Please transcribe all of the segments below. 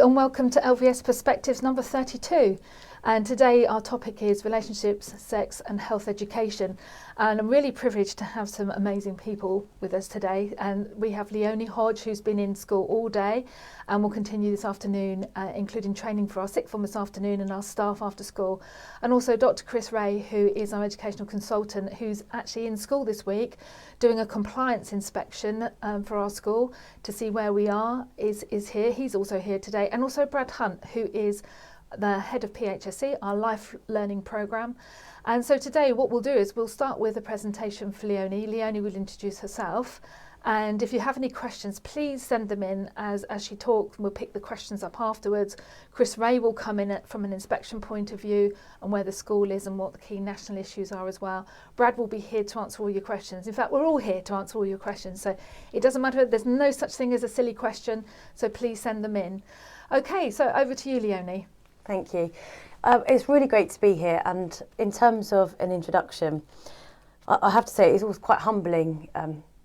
and welcome to LVS Perspectives number 32. And today our topic is relationships, sex and health education. And I'm really privileged to have some amazing people with us today. And we have Leonie Hodge, who's been in school all day and will continue this afternoon, including training for our sixth form this afternoon and our staff after school. And also Dr. Chris Ray, who is our educational consultant, who's actually in school this week doing a compliance inspection for our school to see where we are, is here. He's also here today. And also Brad Hunt, who is the head of PHSE, our life learning programme. And so today what we'll do is we'll start with a presentation for Leonie. Leonie will introduce herself. And if you have any questions, please send them in as she talks. We'll pick the questions up afterwards. Chris Ray will come in from an inspection point of view and where the school is and what the key national issues are as well. Brad will be here to answer all your questions. In fact, we're all here to answer all your questions. So it doesn't matter, there's no such thing as a silly question. So please send them in. Okay, so over to you, Leonie. Thank you. It's really great to be here, and in terms of an introduction, I have to say it was quite humbling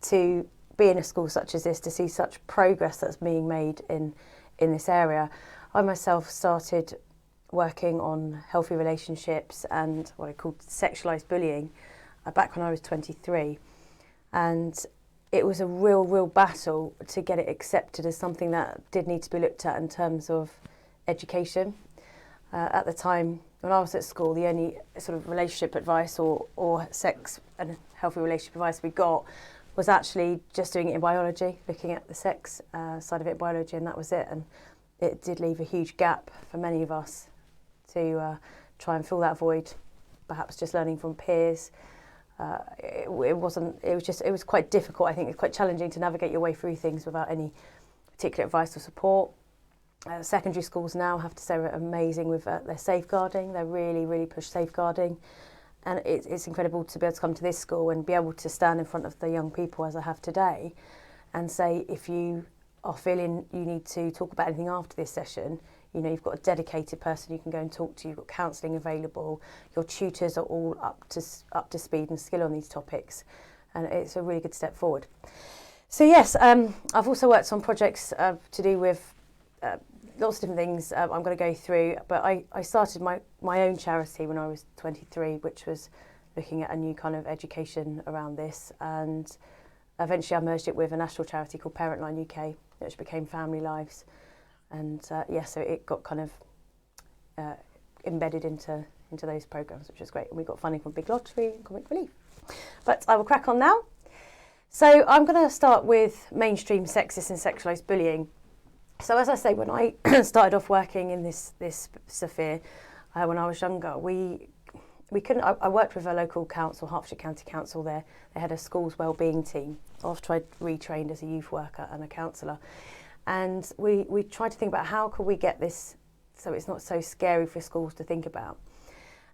to be in a school such as this, to see such progress that's being made in this area. I myself started working on healthy relationships and what I called sexualised bullying back when I was 23, and it was a real battle to get it accepted as something that did need to be looked at in terms of education. At the time when I was at school, the only sort of relationship advice or sex and healthy relationship advice we got was actually just doing it in biology, looking at the sex side of it in biology, and that was it. And it did leave a huge gap for many of us to try and fill that void, perhaps just learning from peers. It was quite difficult. I think it's quite challenging to navigate your way through things without any particular advice or support. Secondary schools now, have to say, are amazing with their safeguarding. They really push safeguarding, and it's incredible to be able to come to this school and be able to stand in front of the young people as I have today and say, if you are feeling you need to talk about anything after this session, you know, you've got a dedicated person you can go and talk to, you've got counselling available, your tutors are all up to speed and skill on these topics, and it's a really good step forward. So yes, I've also worked on projects to do with lots of different things I'm going to go through, but I started my own charity when I was 23, which was looking at a new kind of education around this, and eventually I merged it with a national charity called Parentline UK, which became FamilyLives, and so it got kind of embedded into those programmes, which was great, and we got funding from Big Lottery and Comic Relief. But I will crack on now. So I'm going to start with mainstream sexist and sexualised bullying. So as I say, when I started off working in this sphere, when I was younger, we couldn't. I worked with a local council, Hertfordshire County Council. There, they had a schools wellbeing team. After I'd retrained as a youth worker and a counsellor, and we tried to think about how could we get this so it's not so scary for schools to think about.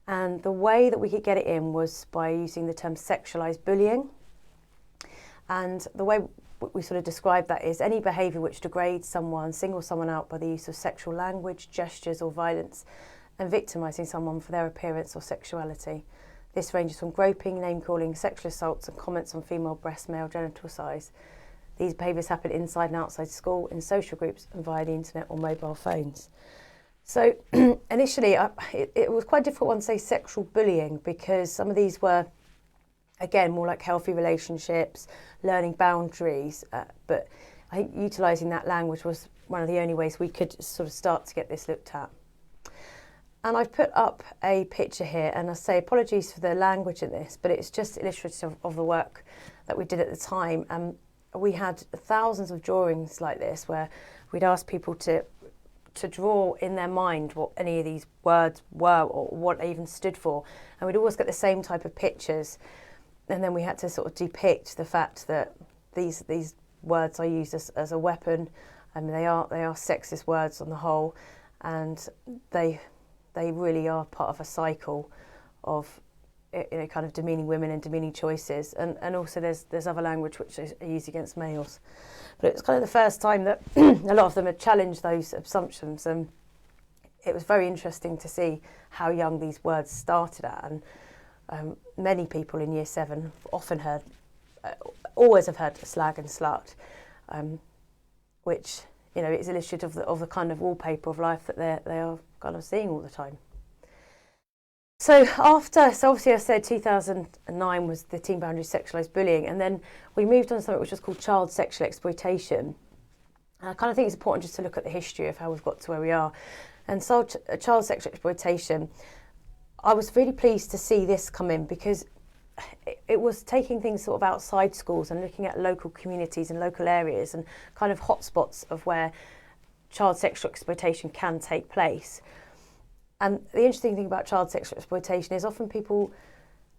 And the way that we could get it in was by using the term sexualised bullying. And the way we sort of describe that is any behaviour which degrades someone, singles someone out by the use of sexual language, gestures or violence, and victimising someone for their appearance or sexuality. This ranges from groping, name-calling, sexual assaults and comments on female breast, male genital size. These behaviours happen inside and outside school, in social groups and via the internet or mobile phones. So initially it was quite a difficult one to say sexual bullying, because some of these were, again, more like healthy relationships, learning boundaries, but I think utilising that language was one of the only ways we could sort of start to get this looked at. And I've put up a picture here, and I say apologies for the language in this, but it's just illustrative of the work that we did at the time. We had thousands of drawings like this where we'd ask people to draw in their mind what any of these words were or what they even stood for, and we'd always get the same type of pictures. And then we had to sort of depict the fact that these words are used as a weapon. I mean, they are sexist words on the whole, and they really are part of a cycle of, you know, kind of demeaning women and demeaning choices. And also there's other language which is used against males. But it was kind of the first time that a lot of them had challenged those assumptions, and it was very interesting to see how young these words started at. And many people in year 7 always have heard slag and slut, which you know, it's illustrative of the kind of wallpaper of life that they are kind of seeing all the time. So obviously I said 2009 was the Teen Boundaries sexualised bullying, and then we moved on to something which was called child sexual exploitation. And I kind of think it's important just to look at the history of how we've got to where we are. And so child sexual exploitation, I was really pleased to see this come in, because it was taking things sort of outside schools and looking at local communities and local areas and kind of hotspots of where child sexual exploitation can take place. And the interesting thing about child sexual exploitation is often people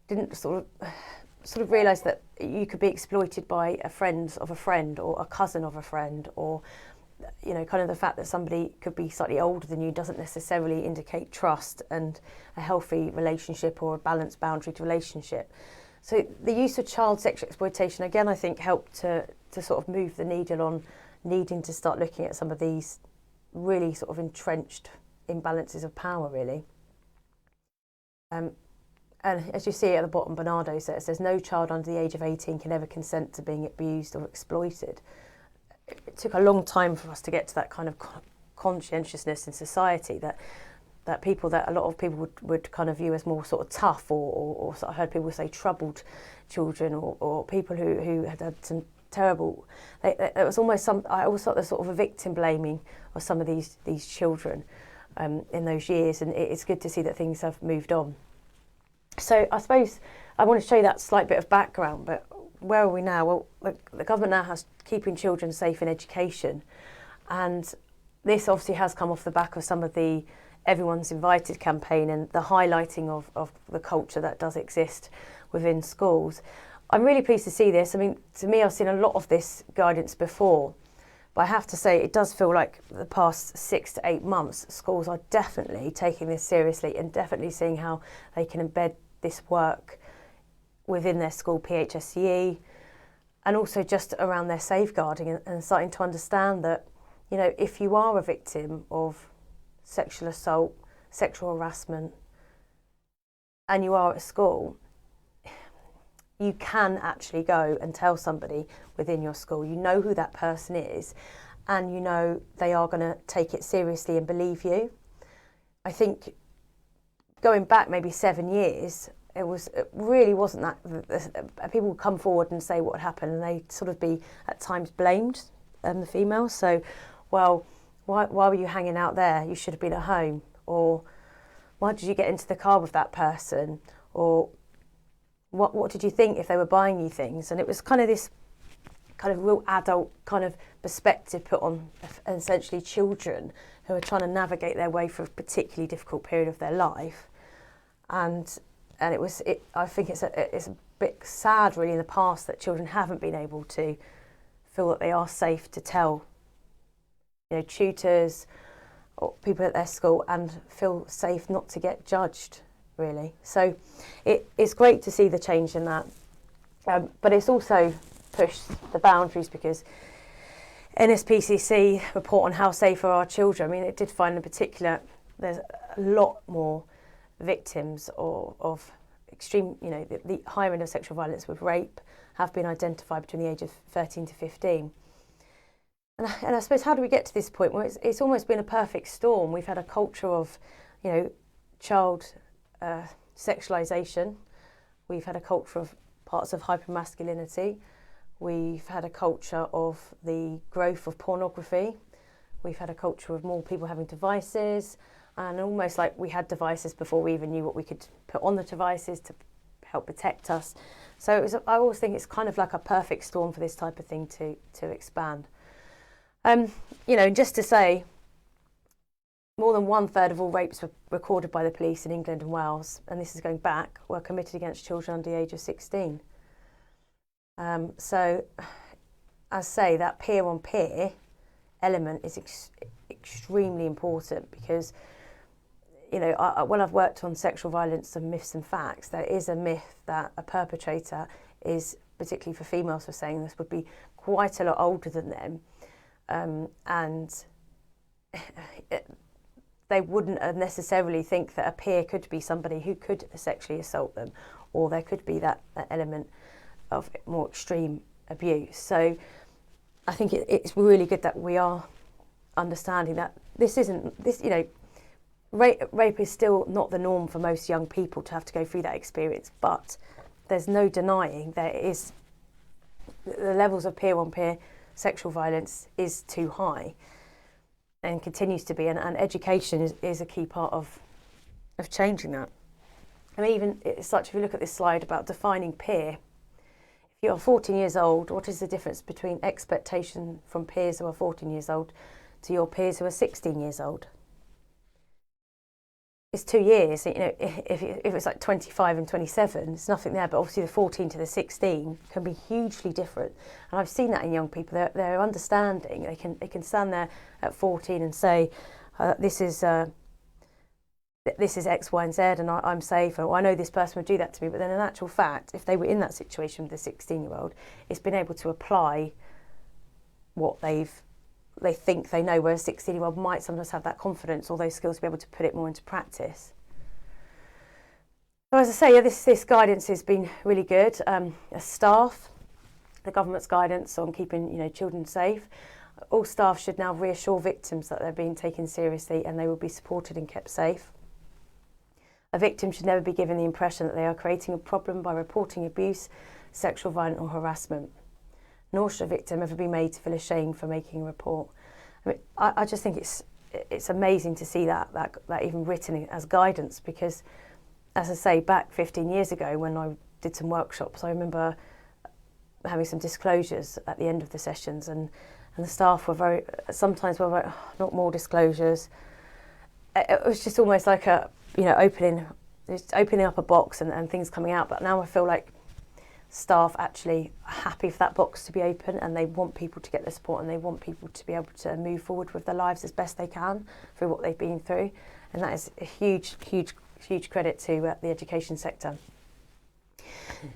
didn't sort of realise that you could be exploited by a friend of a friend or a cousin of a friend, or, you know, kind of the fact that somebody could be slightly older than you doesn't necessarily indicate trust and a healthy relationship or a balanced boundaried relationship. So the use of child sexual exploitation, again, I think helped to sort of move the needle on needing to start looking at some of these really sort of entrenched imbalances of power, really. And as you see at the bottom, Bernardo says no child under the age of 18 can ever consent to being abused or exploited. It took a long time for us to get to that kind of conscientiousness in society that a lot of people would kind of view as more sort of tough, or I heard people say troubled children, or people who had some terrible. It was almost I always thought there's sort of a victim blaming of some of these children in those years, and it's good to see that things have moved on. So I suppose I want to show you that slight bit of background, but where are we now? Well, the government now has keeping children safe in education, and this obviously has come off the back of some of the Everyone's Invited campaign and the highlighting of the culture that does exist within schools. I'm really pleased to see this. I mean, to me, I've seen a lot of this guidance before, but I have to say it does feel like the past 6 to 8 months, schools are definitely taking this seriously and definitely seeing how they can embed this work within their school PHSE, and also just around their safeguarding and starting to understand that, you know, if you are a victim of sexual assault, sexual harassment, and you are at school, you can actually go and tell somebody within your school. You know who that person is, and you know they are going to take it seriously and believe you. I think going back maybe 7 years, it really wasn't that. People would come forward and say what had happened, and they'd sort of be at times blamed, the females. So, well, why were you hanging out there? You should have been at home. Or why did you get into the car with that person? Or what did you think if they were buying you things? And it was kind of this kind of real adult kind of perspective put on essentially children who are trying to navigate their way through a particularly difficult period of their life. And I think it's a bit sad really in the past that children haven't been able to feel that they are safe to tell, you know, tutors or people at their school, and feel safe not to get judged, really. So it's great to see the change in that, but it's also pushed the boundaries, because NSPCC report on how safe are our children, I mean, it did find in particular there's a lot more victims of extreme, you know, the higher end of sexual violence with rape have been identified between the age of 13 to 15. And I suppose, how do we get to this point? Well, it's almost been a perfect storm. We've had a culture of, you know, child sexualisation. We've had a culture of parts of hypermasculinity. We've had a culture of the growth of pornography. We've had a culture of more people having devices, and almost like we had devices before we even knew what we could put on the devices to help protect us. So I always think it's kind of like a perfect storm for this type of thing to expand. You know, just to say, more than 1/3 of all rapes were recorded by the police in England and Wales, and this is going back, were committed against children under the age of 16. So, as I say, that peer-on-peer element is extremely important, because, you know, when I've worked on sexual violence and myths and facts, there is a myth that a perpetrator is, particularly for females for saying this, would be quite a lot older than them. And they wouldn't necessarily think that a peer could be somebody who could sexually assault them, or there could be that element of more extreme abuse. So I think it's really good that we are understanding that this isn't, this, you know, rape is still not the norm for most young people to have to go through that experience, but there's no denying there is, the levels of peer-on-peer sexual violence is too high and continues to be, and education is a key part of changing that. I mean, even it's such, if you look at this slide about defining peer, if you're 14 years old, what is the difference between expectation from peers who are 14 years old to your peers who are 16 years old? It's 2 years. You know, if it's like 25 and 27, there's nothing there. But obviously, the 14 to the 16 can be hugely different. And I've seen that in young people. They're understanding. They can stand there at 14 and say, "This is X, Y, and Z, and I'm safe. Or I know this person would do that to me." But then, in actual fact, if they were in that situation with a 16-year-old, it's been able to apply what they think they know, whereas a 16-year-old might sometimes have that confidence or those skills to be able to put it more into practice. So as I say, yeah, this guidance has been really good. As staff, the government's guidance on keeping, you know, children safe, all staff should now reassure victims that they're being taken seriously and they will be supported and kept safe. A victim should never be given the impression that they are creating a problem by reporting abuse, sexual violence or harassment. Nor should a victim ever be made to feel ashamed for making a report. I mean, I just think it's amazing to see that even written as guidance, because, as I say, back 15 years ago when I did some workshops, I remember having some disclosures at the end of the sessions, and the staff were sometimes like, oh, not more disclosures. It was just almost like opening up a box and things coming out. But now I feel like staff actually are happy for that box to be open, and they want people to get the support, and they want people to be able to move forward with their lives as best they can through what they've been through. And that is a huge credit to the education sector.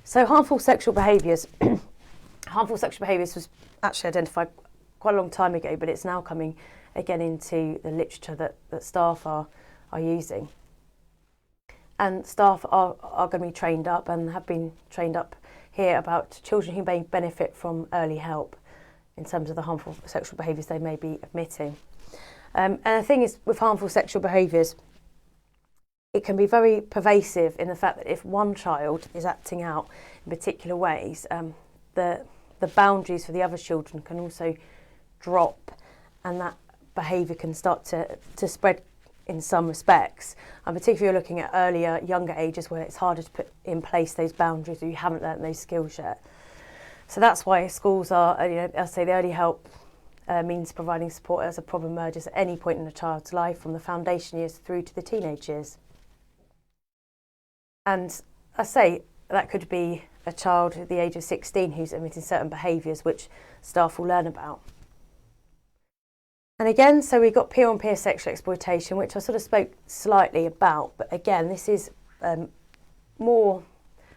So harmful sexual behaviours. Harmful sexual behaviours was actually identified quite a long time ago, but it's now coming again into the literature that staff are using. And staff are going to be trained up and have been trained up here about children who may benefit from early help in terms of the harmful sexual behaviours they may be admitting. And the thing is, with harmful sexual behaviours, it can be very pervasive in the fact that if one child is acting out in particular ways, the boundaries for the other children can also drop, and that behaviour can start to spread in some respects, and particularly you're looking at earlier, younger ages where it's harder to put in place those boundaries if you haven't learnt those skills yet. So that's why schools are, as I say, the early help means providing support as a problem emerges at any point in a child's life, from the foundation years through to the teenage years. And I say that could be a child at the age of 16 who's emitting certain behaviours which staff will learn about. And again, so we've got peer-on-peer sexual exploitation, which I sort of spoke slightly about, but again, this is more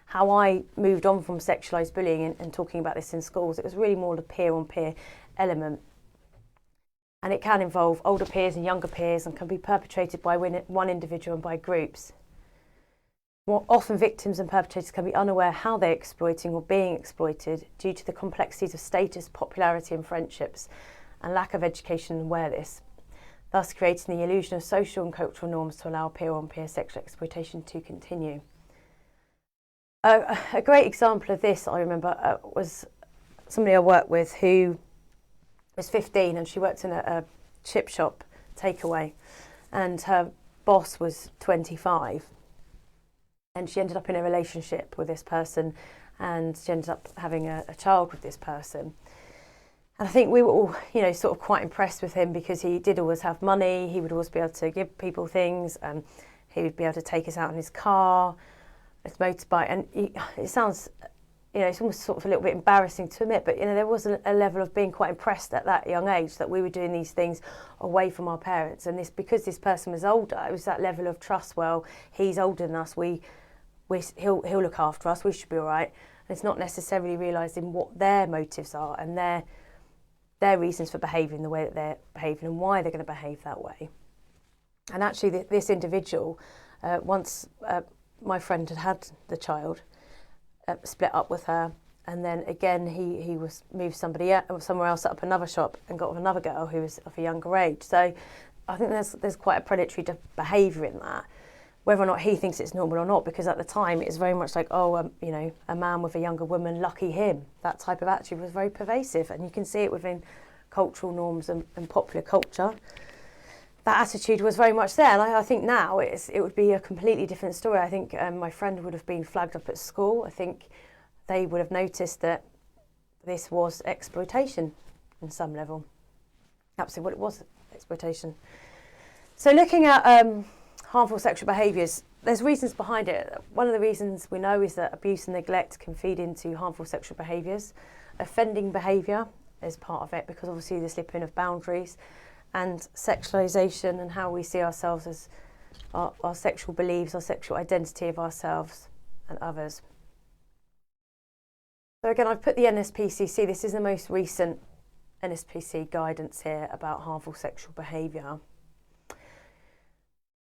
how I moved on from sexualised bullying and talking about this in schools. It was really more the peer-on-peer element. And it can involve older peers and younger peers, and can be perpetrated by one individual and by groups. More often, victims and perpetrators can be unaware how they're exploiting or being exploited due to the complexities of status, popularity and friendships, and lack of education and awareness, thus creating the illusion of social and cultural norms to allow peer-on-peer sexual exploitation to continue. A great example of this, I remember, was somebody I worked with who was 15, and she worked in a chip shop takeaway, and her boss was 25, and she ended up in a relationship with this person, and she ended up having a child with this person. And I think we were all, sort of quite impressed with him, because he did always have money. He would always be able to give people things, and he would be able to take us out in his car, his motorbike. And it sounds, it's almost sort of a little bit embarrassing to admit, but there was a level of being quite impressed at that young age that we were doing these things away from our parents. And because this person was older, it was that level of trust. Well, he's older than us. He'll look after us. We should be all right. And it's not necessarily realising what their motives are and their reasons for behaving the way that they're behaving and why they're going to behave that way. And actually this individual, once my friend had the child, split up with her, and then again he was moved somewhere else, set up another shop and got with another girl who was of a younger age. So I think there's quite a predatory behaviour in that, whether or not he thinks it's normal or not, because at the time it's very much like, you know, a man with a younger woman, lucky him. That type of attitude was very pervasive, and you can see it within cultural norms and popular culture. That attitude was very much there, and I think now it would be a completely different story. I think my friend would have been flagged up at school. I think they would have noticed that this was exploitation on some level. Absolutely, what it was, exploitation. So looking at harmful sexual behaviours, there's reasons behind it. One of the reasons we know is that abuse and neglect can feed into harmful sexual behaviours. Offending behaviour is part of it, because obviously the slipping of boundaries, and sexualisation and how we see ourselves as our sexual beliefs, our sexual identity of ourselves and others. So again, I've put the NSPCC, this is the most recent NSPC guidance here about harmful sexual behaviour.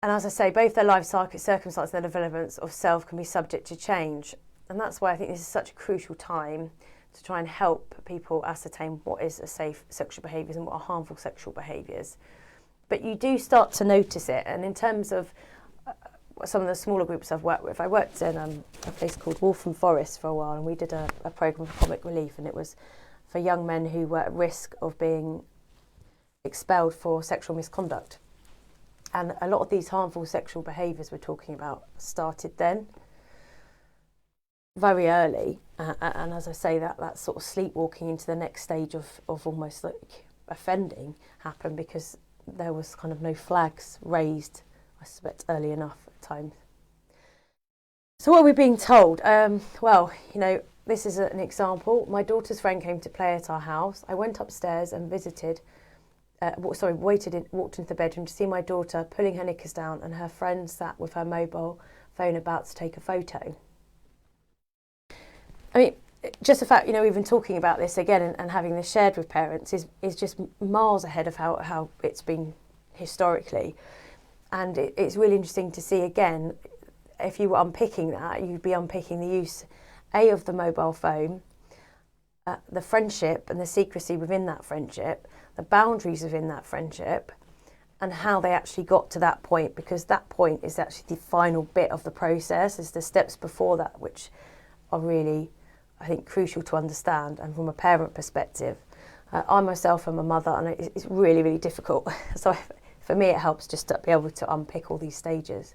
And as I say, both their life circumstances and their developments of self can be subject to change. And that's why I think this is such a crucial time to try and help people ascertain what is a safe sexual behaviours and what are harmful sexual behaviours. But you do start to notice it. And in terms of some of the smaller groups I've worked with, I worked in a place called Waltham Forest for a while, and we did a programme of comic relief, and it was for young men who were at risk of being expelled for sexual misconduct. And a lot of these harmful sexual behaviours we're talking about started then, very early, and as I say, that sort of sleepwalking into the next stage of almost like offending happened because there was kind of no flags raised, I suspect, early enough at times. So what are we being told? Well, you know, this is an example. My daughter's friend came to play at our house. I went upstairs and walked into the bedroom to see my daughter pulling her knickers down, and her friend sat with her mobile phone about to take a photo. I mean, just the fact, you know, even talking about this again and having this shared with parents is just miles ahead of how it's been historically. And it's really interesting to see, again, if you were unpicking that, you'd be unpicking the use, A, of the mobile phone, the friendship and the secrecy within that friendship, the boundaries within that friendship, and how they actually got to that point, because that point is actually the final bit of the process. It's the steps before that which are really, I think, crucial to understand. And from a parent perspective, I myself am a mother, and it's really, really difficult. So for me, it helps just to be able to unpick all these stages.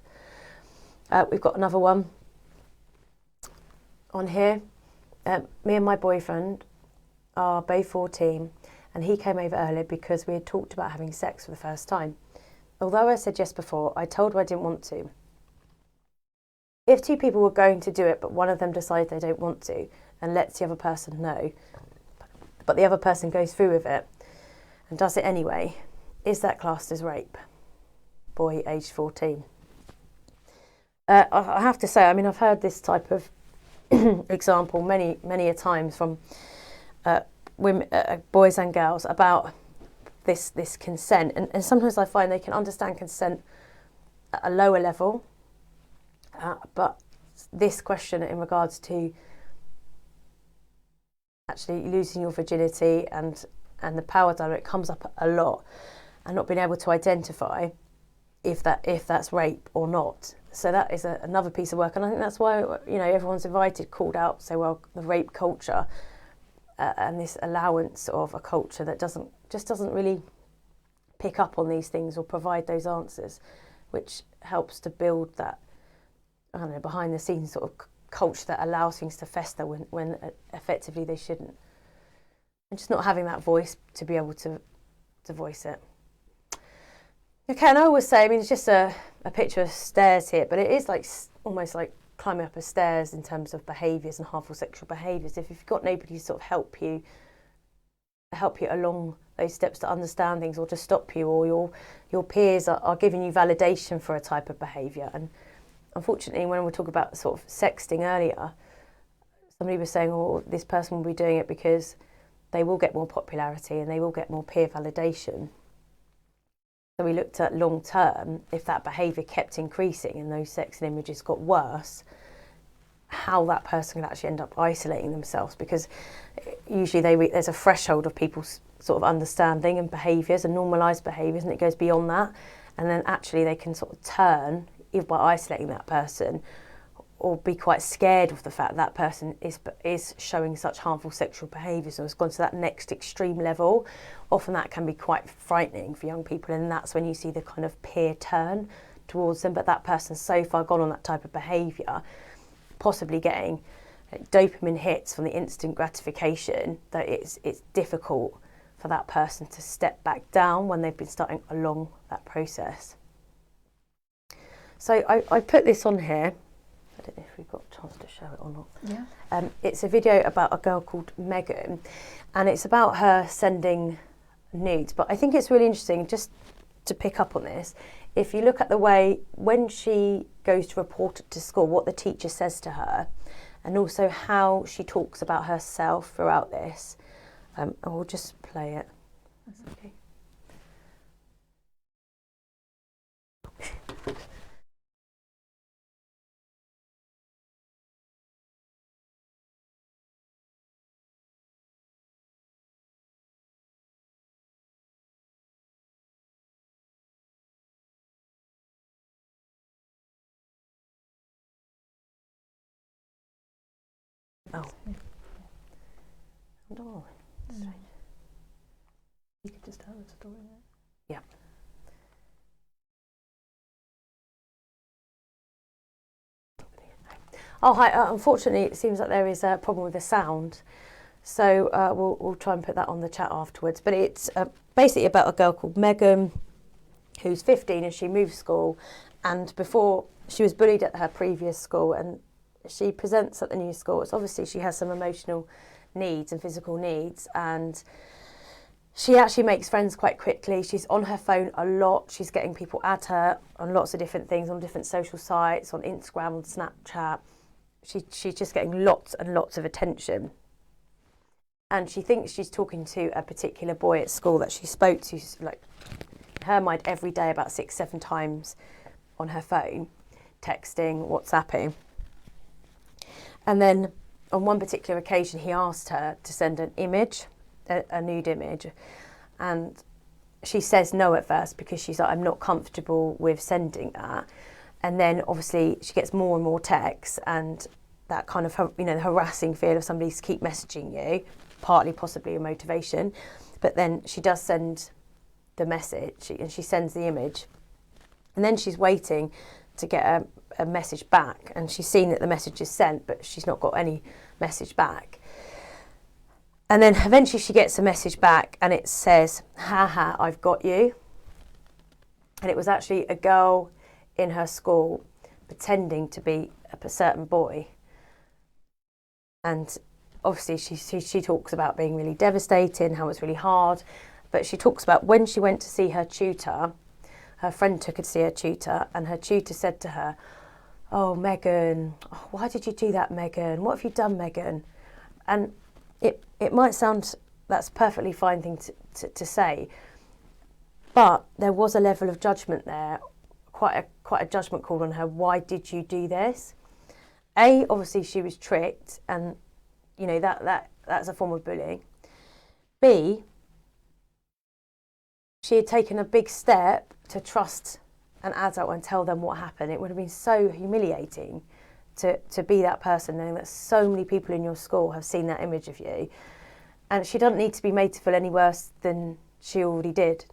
We've got another one on here. Me and my boyfriend are both 14, and he came over earlier because we had talked about having sex for the first time. Although I said yes before, I told her I didn't want to. If two people were going to do it, but one of them decides they don't want to and lets the other person know, but the other person goes through with it and does it anyway, is that classed as rape? Boy, aged 14. I have to say, I mean, I've heard this type of example many a times from women, boys and girls about this consent, and sometimes I find they can understand consent at a lower level, but this question in regards to actually losing your virginity and the power dynamic comes up a lot, and not being able to identify if that's rape or not. So that is another piece of work, and I think that's why, you know, everyone's invited, called out, say, well, the rape culture and this allowance of a culture that doesn't really pick up on these things or provide those answers, which helps to build that, I don't know, behind the scenes sort of culture that allows things to fester when effectively they shouldn't. And just not having that voice to be able to voice it. Okay, and I always say, I mean, it's just a picture of stairs here, but it is like almost like climbing up a stairs in terms of behaviours and harmful sexual behaviours. If you've got nobody to sort of help you along those steps to understand things, or to stop you, or your peers are giving you validation for a type of behaviour. And unfortunately, when we talk about sort of sexting earlier, somebody was saying, oh, this person will be doing it because they will get more popularity and they will get more peer validation. So we looked at long term, if that behaviour kept increasing and those sexting images got worse, how that person can actually end up isolating themselves, because usually there's a threshold of people's sort of understanding and behaviours and normalised behaviours, and it goes beyond that, and then actually they can sort of turn, either by isolating that person or be quite scared of the fact that person is showing such harmful sexual behaviours or has gone to that next extreme level. Often that can be quite frightening for young people, and that's when you see the kind of peer turn towards them. But that person's so far gone on that type of behaviour, possibly getting dopamine hits from the instant gratification, that it's difficult for that person to step back down when they've been starting along that process. So I put this on here. I don't know if we've got a chance to show it or not. Yeah. It's a video about a girl called Megan, and it's about her sending nudes. But I think it's really interesting, just to pick up on this, if you look at the way when she goes to report it to school, what the teacher says to her, and also how she talks about herself throughout this. I will just play it. That's okay. Oh. Oh. You could just tell the story. Yeah. Oh, hi. Unfortunately, it seems like there is a problem with the sound, so we'll try and put that on the chat afterwards. But it's basically about a girl called Megan, who's 15, and she moved school. And before, she was bullied at her previous school, and she presents at the new school. It's obviously she has some emotional needs and physical needs, and she actually makes friends quite quickly. She's on her phone a lot. She's getting people at her on lots of different things, on different social sites, on Instagram, on Snapchat. She's just getting lots and lots of attention. And she thinks she's talking to a particular boy at school that she spoke to, like, in her mind, every day about 6-7 times on her phone, texting, WhatsApping. And then on one particular occasion, he asked her to send an image, a nude image, and she says no at first because she's like, I'm not comfortable with sending that. And then obviously she gets more and more texts, and that kind of, the harassing feel of somebody to keep messaging you, partly possibly a motivation. But then she does send the message, and she sends the image, and then she's waiting to get a message back, and she's seen that the message is sent, but she's not got any message back. And then eventually she gets a message back, and it says, haha, I've got you. And it was actually a girl in her school pretending to be a certain boy. And obviously she talks about being really devastating, how it's really hard, but she talks about when she went to see her tutor, her friend took her to see her tutor, and her tutor said to her, oh, Megan, why did you do that, Megan? What have you done, Megan? And it might sound that's a perfectly fine thing to say, but there was a level of judgment there, quite a judgment call on her. Why did you do this? A, obviously she was tricked, and that's a form of bullying. B, she had taken a big step to trust an adult and tell them what happened. It would have been so humiliating to be that person, knowing that so many people in your school have seen that image of you, and she doesn't need to be made to feel any worse than she already did.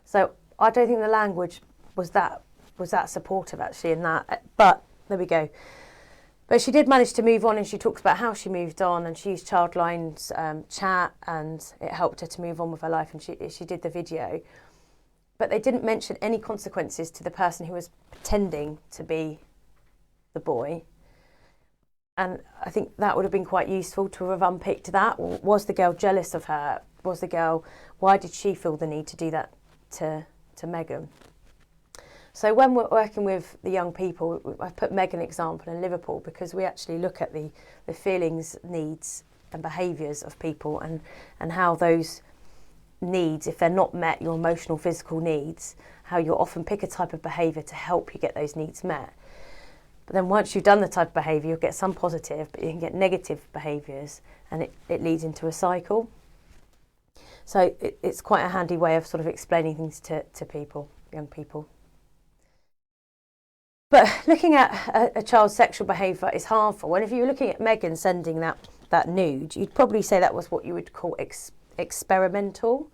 So I don't think the language was that supportive actually in that, but there we go. But she did manage to move on, and she talks about how she moved on, and she used Childline's chat, and it helped her to move on with her life, and she did the video. But they didn't mention any consequences to the person who was pretending to be the boy. And I think that would have been quite useful to have unpicked that. Was the girl jealous of her? Why did she feel the need to do that to Megan? So when we're working with the young people, I've put Megan example in Liverpool because we actually look at the feelings, needs and behaviours of people, and how those needs, if they're not met, your emotional, physical needs, how you'll often pick a type of behaviour to help you get those needs met. But then once you've done the type of behaviour, you'll get some positive, but you can get negative behaviours, and it leads into a cycle. So it's quite a handy way of sort of explaining things to people, young people. But looking at a child's sexual behaviour is harmful. And if you were looking at Megan sending that nude, you'd probably say that was what you would call experimental.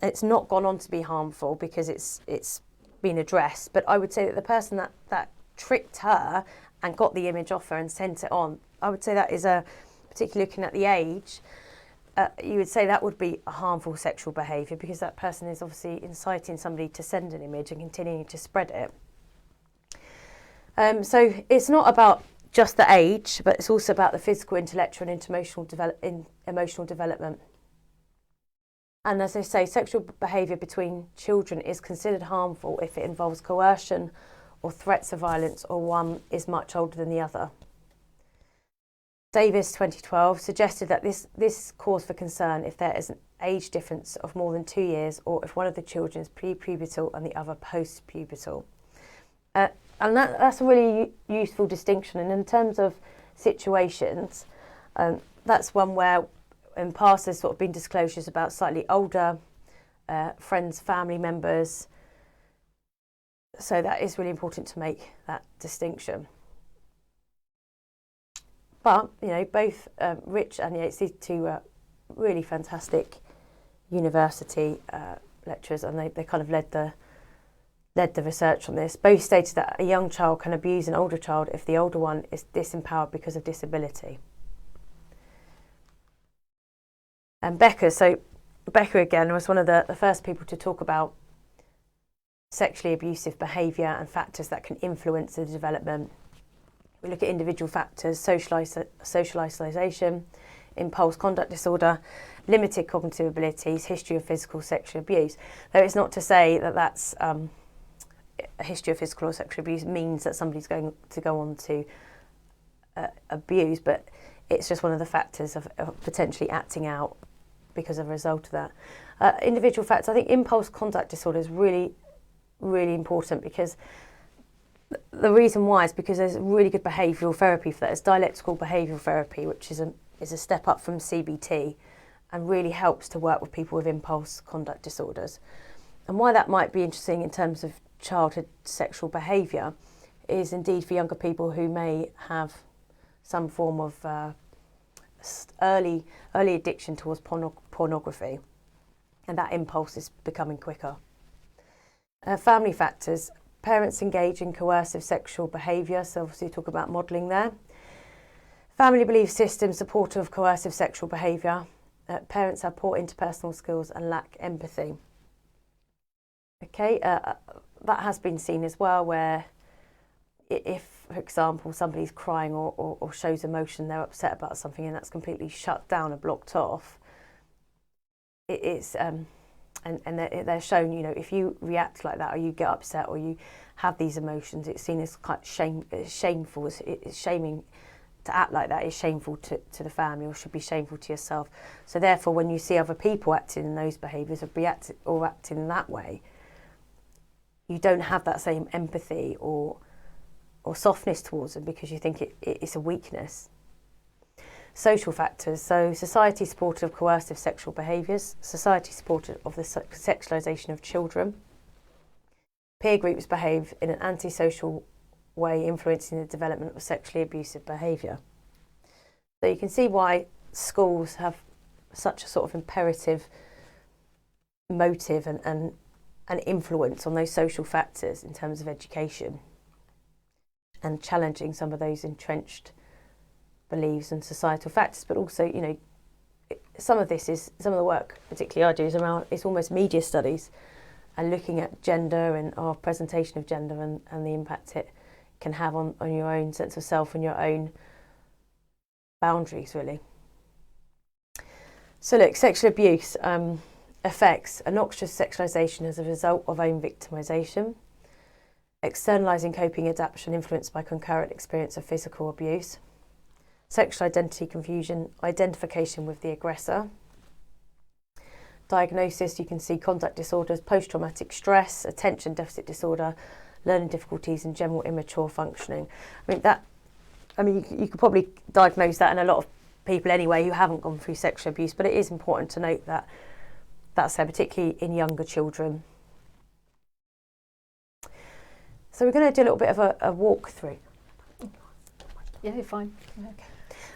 It's not gone on to be harmful because it's been addressed. But I would say that the person that tricked her and got the image off her and sent it on, I would say that is particularly looking at the age, you would say that would be a harmful sexual behaviour, because that person is obviously inciting somebody to send an image and continuing to spread it. So it's not about just the age, but it's also about the physical, intellectual and emotional development. And as I say, sexual behaviour between children is considered harmful if it involves coercion or threats of violence, or one is much older than the other. Davis, 2012, suggested that this cause for concern if there is an age difference of more than 2 years, or if one of the children is pre-pubertal and the other post-pubertal. And that's a really useful distinction. And in terms of situations, that's one where in past there's sort of been disclosures about slightly older friends, family members. So that is really important to make that distinction. But, you know, both Rich and Yates, these two really fantastic university lecturers, and they kind of led the research on this. Both stated that a young child can abuse an older child if the older one is disempowered because of disability. And Becker again was one of the first people to talk about sexually abusive behaviour and factors that can influence the development. We look at individual factors: social isolation, impulse conduct disorder, limited cognitive abilities, history of physical sexual abuse. Though it's not to say that that's a history of physical or sexual abuse means that somebody's going to go on to abuse, but it's just one of the factors of potentially acting out because of a result of that. Individual factors, I think impulse conduct disorder is really, really important, because the reason why is because there's really good behavioural therapy for that. It's dialectical behavioural therapy, which is a step up from CBT and really helps to work with people with impulse conduct disorders. And why that might be interesting in terms of childhood sexual behaviour is indeed for younger people who may have some form of early addiction towards pornography, and that impulse is becoming quicker. Family factors. Parents engage in coercive sexual behaviour, so obviously talk about modelling there. Family belief system supportive of coercive sexual behaviour. Parents have poor interpersonal skills and lack empathy. Okay, that has been seen as well, where if, for example, somebody's crying or shows emotion, they're upset about something, and that's completely shut down or blocked off, it's and they're shown, you know, if you react like that, or you get upset, or you have these emotions, it's seen as quite shameful. It's shaming to act like that is shameful to the family, or should be shameful to yourself. So therefore, when you see other people acting in those behaviours or acting in that way, you don't have that same empathy or softness towards them, because you think it's a weakness. Social factors, so society supportive of coercive sexual behaviours, society supportive of the sexualisation of children. Peer groups behave in an antisocial way, influencing the development of sexually abusive behaviour. So you can see why schools have such a sort of imperative motive and influence on those social factors in terms of education, and challenging some of those entrenched beliefs and societal factors. But also, you know, some of the work, particularly I do, it's almost media studies, and looking at gender and our presentation of gender and the impact it can have on your own sense of self and your own boundaries, really. So look, sexual abuse affects a noxious sexualisation as a result of own victimisation, externalising coping adaptation influenced by concurrent experience of physical abuse, sexual identity confusion, identification with the aggressor. Diagnosis, you can see conduct disorders, post-traumatic stress, attention deficit disorder, learning difficulties and general immature functioning. You could probably diagnose that in a lot of people anyway who haven't gone through sexual abuse, but it is important to note that that's there, particularly in younger children. So we're going to do a little bit of a walkthrough. Yeah, you're fine. Okay.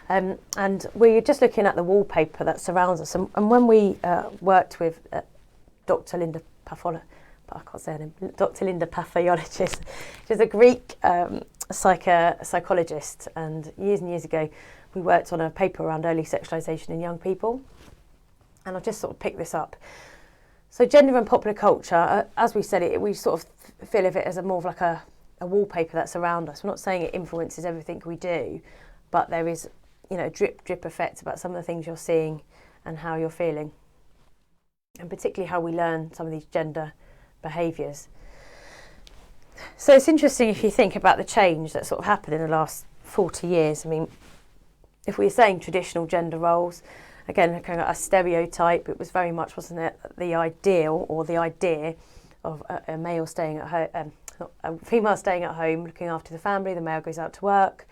And we're just looking at the wallpaper that surrounds us. And when we worked with Dr. Linda Paphiologist, she's a Greek psychologist, and years ago we worked on a paper around early sexualisation in young people. And I'll just sort of pick this up. So gender and popular culture, as we said, we sort of feel of it as more of like a wallpaper that's around us. We're not saying it influences everything we do, but there is, drip effect about some of the things you're seeing and how you're feeling, and particularly how we learn some of these gender behaviours. So it's interesting if you think about the change that sort of happened in the last 40 years. I mean, if we're saying traditional gender roles, again, kind of a stereotype, it was very much, wasn't it, the ideal or the idea of a male staying at home, a female staying at home, looking after the family, the male goes out to work.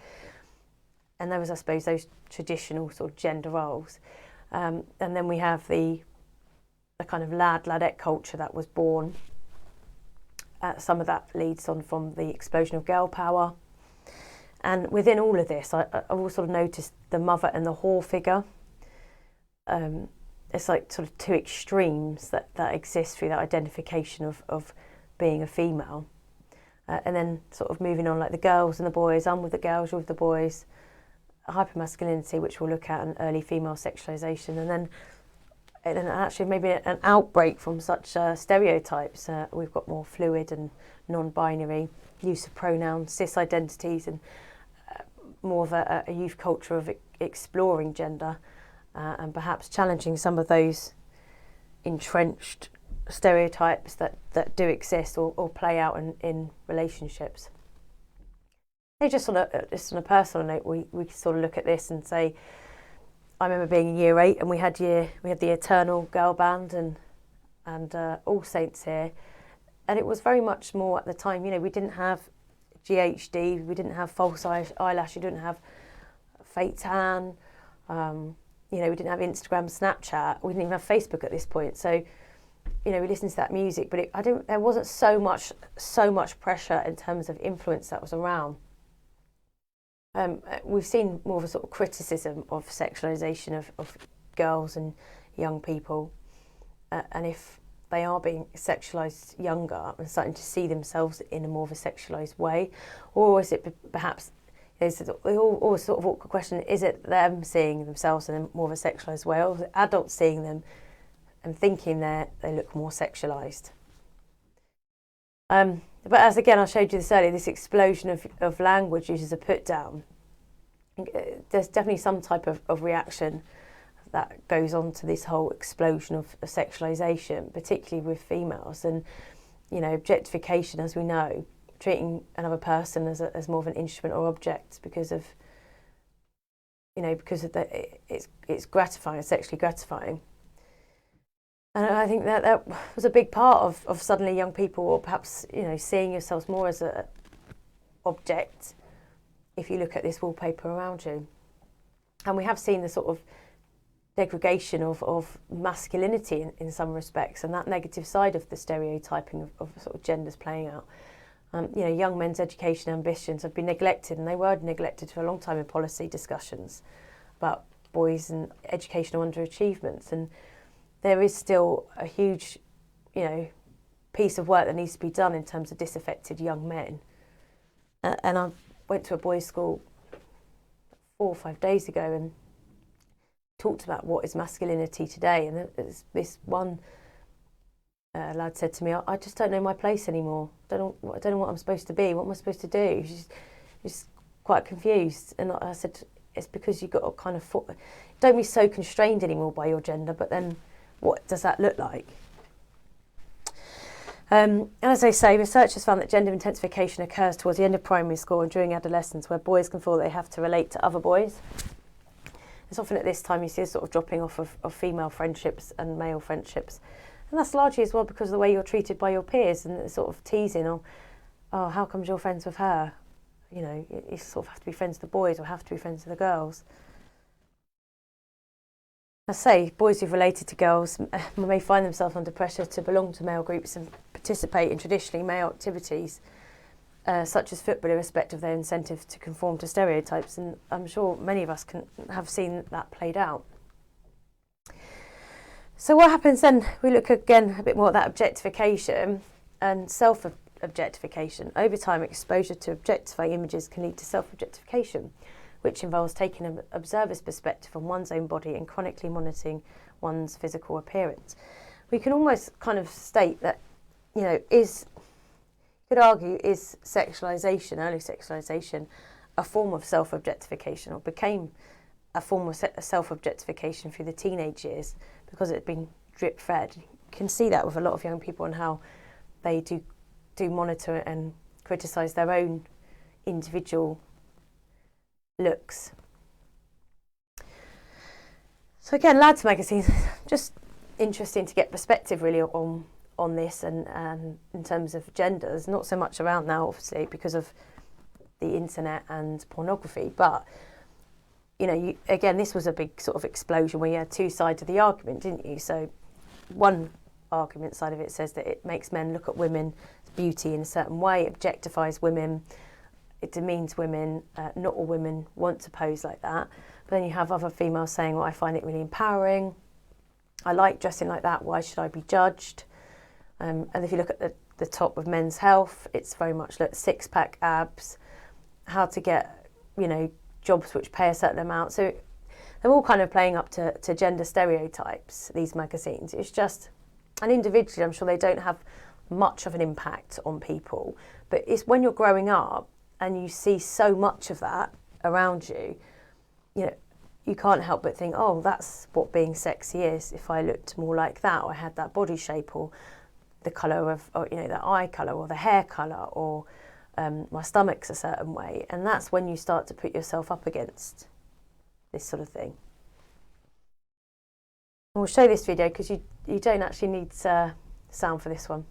And there was, I suppose, those traditional sort of gender roles. And then we have the kind of ladette culture that was born. Some of that leads on from the explosion of girl power. And within all of this, I've also sort of noticed the mother and the whore figure. It's like sort of two extremes that exist through that identification of being a female. And then sort of moving on, like the girls and the boys, I'm with the girls, you're with the boys. Hypermasculinity, which we'll look at, and early female sexualisation. And then actually maybe an outbreak from such stereotypes. We've got more fluid and non-binary use of pronouns, cis identities, and more of a youth culture of exploring gender and perhaps challenging some of those entrenched stereotypes that do exist or play out in relationships. Just on a personal note, we sort of look at this and say, I remember being in year 8 and we had the Eternal Girl Band and All Saints here, and it was very much more at the time, we didn't have GHD, we didn't have false eyelash, we didn't have fake tan, we didn't have Instagram, Snapchat, we didn't even have Facebook at this point. So, we listened to that music, but there wasn't so much pressure in terms of influence that was around. We've seen more of a sort of criticism of sexualisation of girls and young people, and if they are being sexualised younger and starting to see themselves in a more of a sexualised way, or is it perhaps, there's always sort of awkward question, is it them seeing themselves in a more of a sexualised way, or is it adults seeing them and thinking they look more sexualised? But as again, I showed you this earlier, this explosion of language used as a put down. There's definitely some type of reaction that goes on to this whole explosion of sexualisation, particularly with females, and objectification, as we know, treating another person as more of an instrument or object because of it's gratifying, it's sexually gratifying. And I think that was a big part of suddenly young people, or perhaps, seeing yourselves more as an object if you look at this wallpaper around you. And we have seen the sort of degradation of masculinity in some respects, and that negative side of the stereotyping of sort of genders playing out. Young men's education ambitions have been neglected, and they were neglected for a long time in policy discussions about boys and educational underachievements. And there is still a huge, piece of work that needs to be done in terms of disaffected young men. And I went to a boys' school 4 or 5 days ago and talked about what is masculinity today. And this one lad said to me, I just don't know my place anymore. I don't know what I'm supposed to be. What am I supposed to do? He's quite confused. And I said, it's because you've got to kind of, don't be so constrained anymore by your gender, but then what does that look like? And as I say, researchers found that gender intensification occurs towards the end of primary school and during adolescence, where boys can feel they have to relate to other boys. It's often at this time you see a sort of dropping off of female friendships and male friendships. And that's largely as well because of the way you're treated by your peers and the sort of teasing. oh, how comes you're friends with her? You know, you sort of have to be friends with the boys or have to be friends with the girls. I say, boys who've related to girls may find themselves under pressure to belong to male groups and participate in traditionally male activities, such as football, irrespective of their incentive to conform to stereotypes. And I'm sure many of us can have seen that played out. So what happens then? We look again a bit more at that objectification and self-objectification. Over time, exposure to objectifying images can lead to self-objectification, which involves taking an observer's perspective on one's own body and chronically monitoring one's physical appearance. We can almost kind of state that, you know, you could argue, is sexualisation, early sexualisation, a form of self-objectification, or became a form of self-objectification through the teenage years because it had been drip-fed. You can see that with a lot of young people and how they do monitor and criticise their own individual looks. So again, lads magazines, just interesting to get perspective really on this and in terms of genders, not so much around now obviously because of the internet and pornography, but you know, again, this was a big sort of explosion where you had two sides of the argument, didn't you? So one argument side of it says that it makes men look at women's beauty in a certain way, objectifies women, it demeans women, not all women want to pose like that. But then you have other females saying, well, I find it really empowering, I like dressing like that, why should I be judged? And if you look at the top of men's health, it's very much like six-pack abs, how to get, you know, jobs which pay a certain amount. So they're all kind of playing up to gender stereotypes, these magazines. It's just, and individually, I'm sure they don't have much of an impact on people, but it's when you're growing up and you see so much of that around you, you know, you can't help but think, oh, that's what being sexy is. If I looked more like that, or I had that body shape, or the colour of, or, you know, the eye colour, or the hair colour, or my stomach's a certain way, and that's when you start to put yourself up against this sort of thing. And we'll show this video because you don't actually need sound for this one.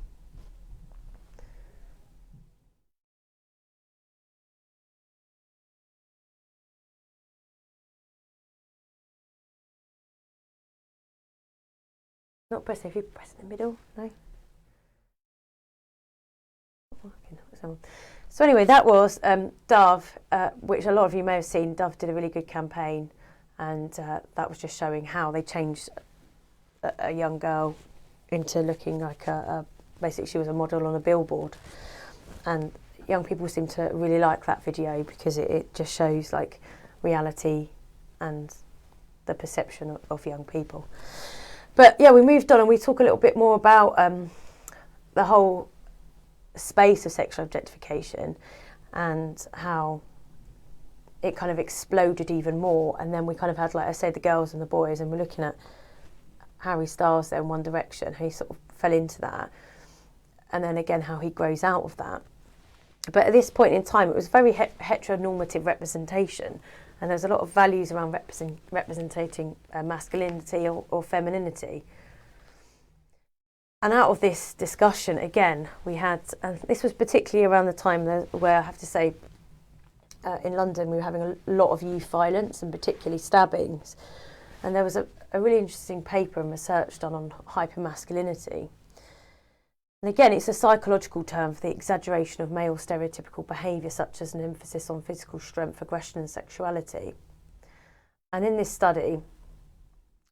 Not pressing, if you press in the middle, no? So anyway, that was Dove, which a lot of you may have seen. Dove did a really good campaign, and that was just showing how they changed a young girl into looking like basically she was a model on a billboard. And young people seem to really like that video because it just shows like reality and the perception of young people. But yeah, we moved on and we talk a little bit more about the whole space of sexual objectification and how it kind of exploded even more. And then we kind of had, like I say, the girls and the boys, and we're looking at Harry Styles there in One Direction, how he sort of fell into that, and then again how he grows out of that. But at this point in time, it was very heteronormative representation, and there's a lot of values around representing masculinity or femininity. And out of this discussion, again, we had, and this was particularly around the time where I have to say, in London, we were having a lot of youth violence and particularly stabbings. And there was a really interesting paper and research done on hypermasculinity. And again, it's a psychological term for the exaggeration of male stereotypical behaviour, such as an emphasis on physical strength, aggression and sexuality. And in this study,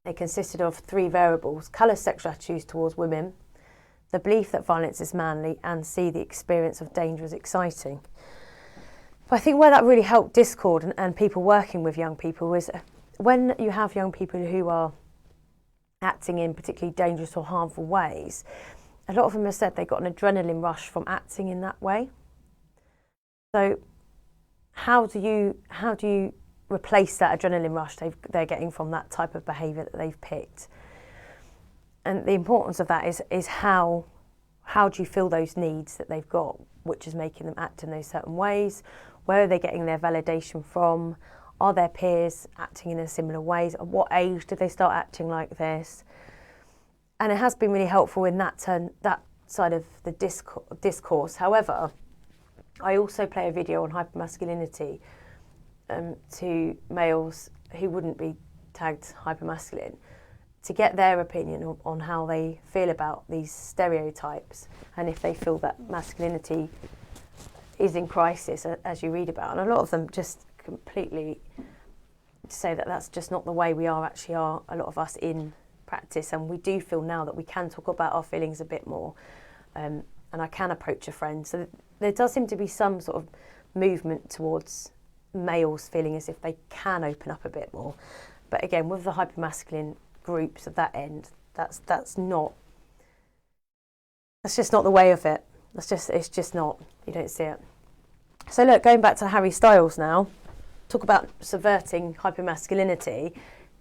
it consisted of 3 variables: colour sexual attitudes towards women, the belief that violence is manly, and C, the experience of danger as exciting. But I think where that really helped Discord and people working with young people was when you have young people who are acting in particularly dangerous or harmful ways, a lot of them have said they got an adrenaline rush from acting in that way. So how do you replace that adrenaline rush they're getting from that type of behaviour that they've picked? And the importance of that is how do you fill those needs that they've got, which is making them act in those certain ways? Where are they getting their validation from? Are their peers acting in a similar ways? At what age did they start acting like this? And it has been really helpful in that side of the discourse. However, I also play a video on hypermasculinity to males who wouldn't be tagged hypermasculine, to get their opinion on how they feel about these stereotypes, and if they feel that masculinity is in crisis, as you read about. And a lot of them just completely say that that's just not the way we actually are, a lot of us, in practice. And we do feel now that we can talk about our feelings a bit more, and I can approach a friend. So there does seem to be some sort of movement towards males feeling as if they can open up a bit more. But again, with the hypermasculine groups at that end, that's just not the way of it. It's just not. You don't see it. So look, going back to Harry Styles now, talk about subverting hypermasculinity.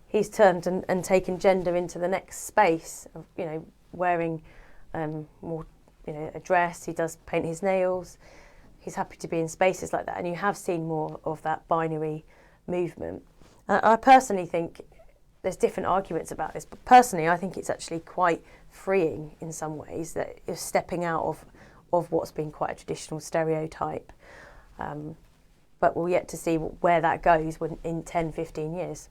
He's turned and taken gender into the next space of, wearing more, a dress. He does paint his nails. He's happy to be in spaces like that, and you have seen more of that binary movement. I personally think there's different arguments about this, but personally I think it's actually quite freeing in some ways, that you're stepping out of what's been quite a traditional stereotype. But we'll yet to see where that goes in 10, 15 years.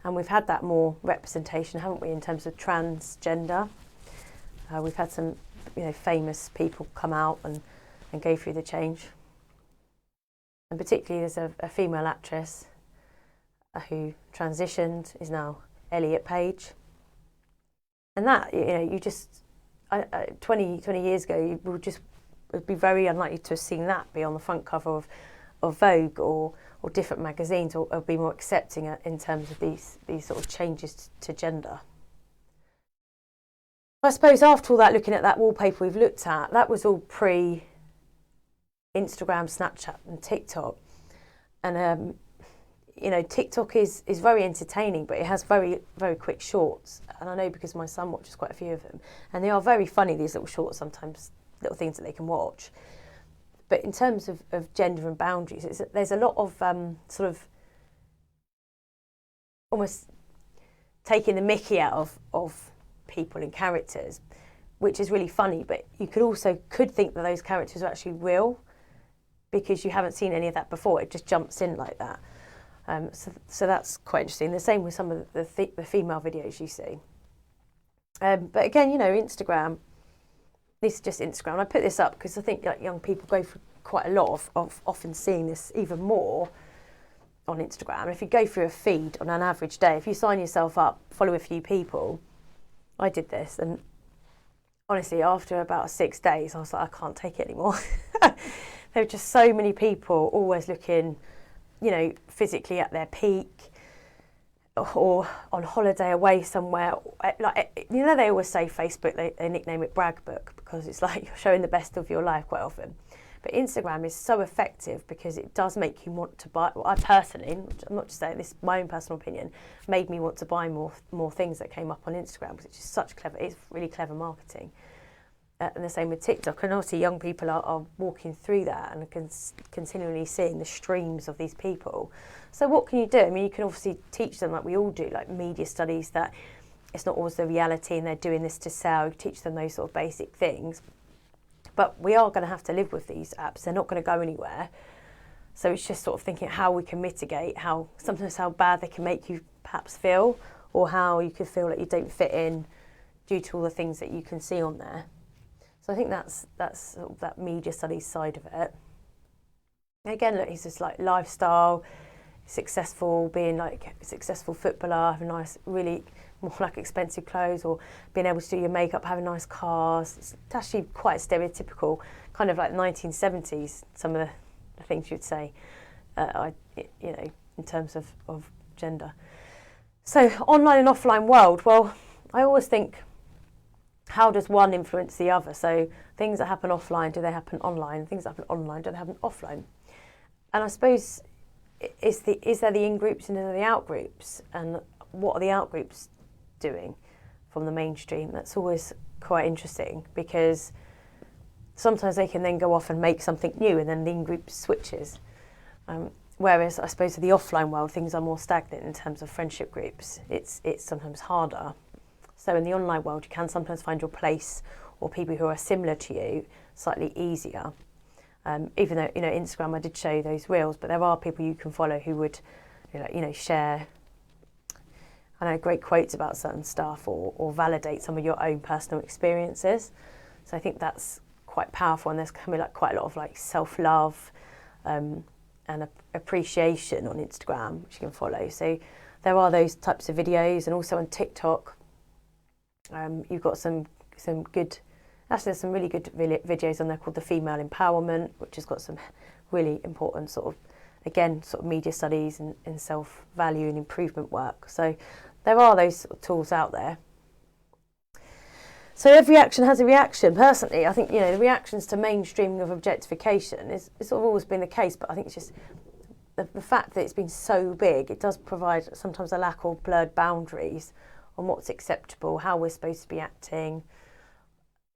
And we've had that more representation, haven't we, in terms of transgender. We've had some famous people come out and go through the change. And particularly there's a female actress who transitioned, is now Elliot Page. And that, you just, 20 years ago, you would be very unlikely to have seen that be on the front cover of Vogue or different magazines, or be more accepting in terms of these sort of changes to gender. I suppose after all that, looking at that wallpaper we've looked at, that was all pre-Instagram, Snapchat and TikTok. And TikTok is very entertaining, but it has very, very quick shorts. And I know because my son watches quite a few of them. And they are very funny, these little shorts, sometimes little things that they can watch. But in terms of gender and boundaries, there's a lot of sort of almost taking the mickey out of people and characters, which is really funny. But you could think that those characters are actually real, because you haven't seen any of that before. It just jumps in like that. So that's quite interesting. The same with some of the female videos you see. But again, Instagram. This is just Instagram. I put this up because I think young people go through quite a lot of often seeing this even more on Instagram. And if you go through a feed on an average day, if you sign yourself up, follow a few people, I did this, and honestly, after about 6 days, I was like, I can't take it anymore. There were just so many people always looking, physically at their peak, or on holiday away somewhere. They always say Facebook, they nickname it brag book, because it's like you're showing the best of your life quite often. But Instagram is so effective because it does make you want to buy. Well, I personally, I'm not just saying this, my own personal opinion, made me want to buy more things that came up on Instagram, because it's just it's really clever marketing. And the same with TikTok. And obviously young people are walking through that and continually seeing the streams of these people. So what can you do? I mean, you can obviously teach them, like we all do, like media studies, that it's not always the reality and they're doing this to sell. You teach them those sort of basic things. But we are going to have to live with these apps. They're not going to go anywhere. So it's just sort of thinking how we can mitigate, sometimes how bad they can make you perhaps feel, or how you can feel like you don't fit in due to all the things that you can see on there. So I think that's sort of that media studies side of it. Again, look, he's just like lifestyle, successful, being like a successful footballer, having nice, really more like expensive clothes, or being able to do your makeup, having nice cars. It's actually quite stereotypical, kind of like 1970s, some of the things you'd say, in terms of gender. So online and offline world, well, I always think, how does one influence the other? So things that happen offline, do they happen online? Things that happen online, do they happen offline? And I suppose, is there the in-groups and are there the out-groups? And what are the out-groups doing from the mainstream? That's always quite interesting, because sometimes they can then go off and make something new, and then the in-group switches. Whereas I suppose in the offline world, things are more stagnant in terms of friendship groups. It's sometimes harder. So in the online world, you can sometimes find your place, or people who are similar to you, slightly easier. Even though, you know, Instagram, I did show you those reels, but there are people you can follow who would, you know, share, I know, great quotes about certain stuff, or validate some of your own personal experiences. So I think that's quite powerful, and there's coming like quite a lot of like self-love and appreciation on Instagram, which you can follow. So there are those types of videos, and also on TikTok, you've got some good, actually there's some really good videos on there called the Female Empowerment, which has got some really important sort of, again, sort of media studies and self-value and improvement work. So there are those sort of tools out there. So every action has a reaction. Personally, I think, you know, the reactions to mainstreaming of objectification it's sort of always been the case, but I think it's just the fact that it's been so big, it does provide sometimes a lack of blurred boundaries on what's acceptable, how we're supposed to be acting,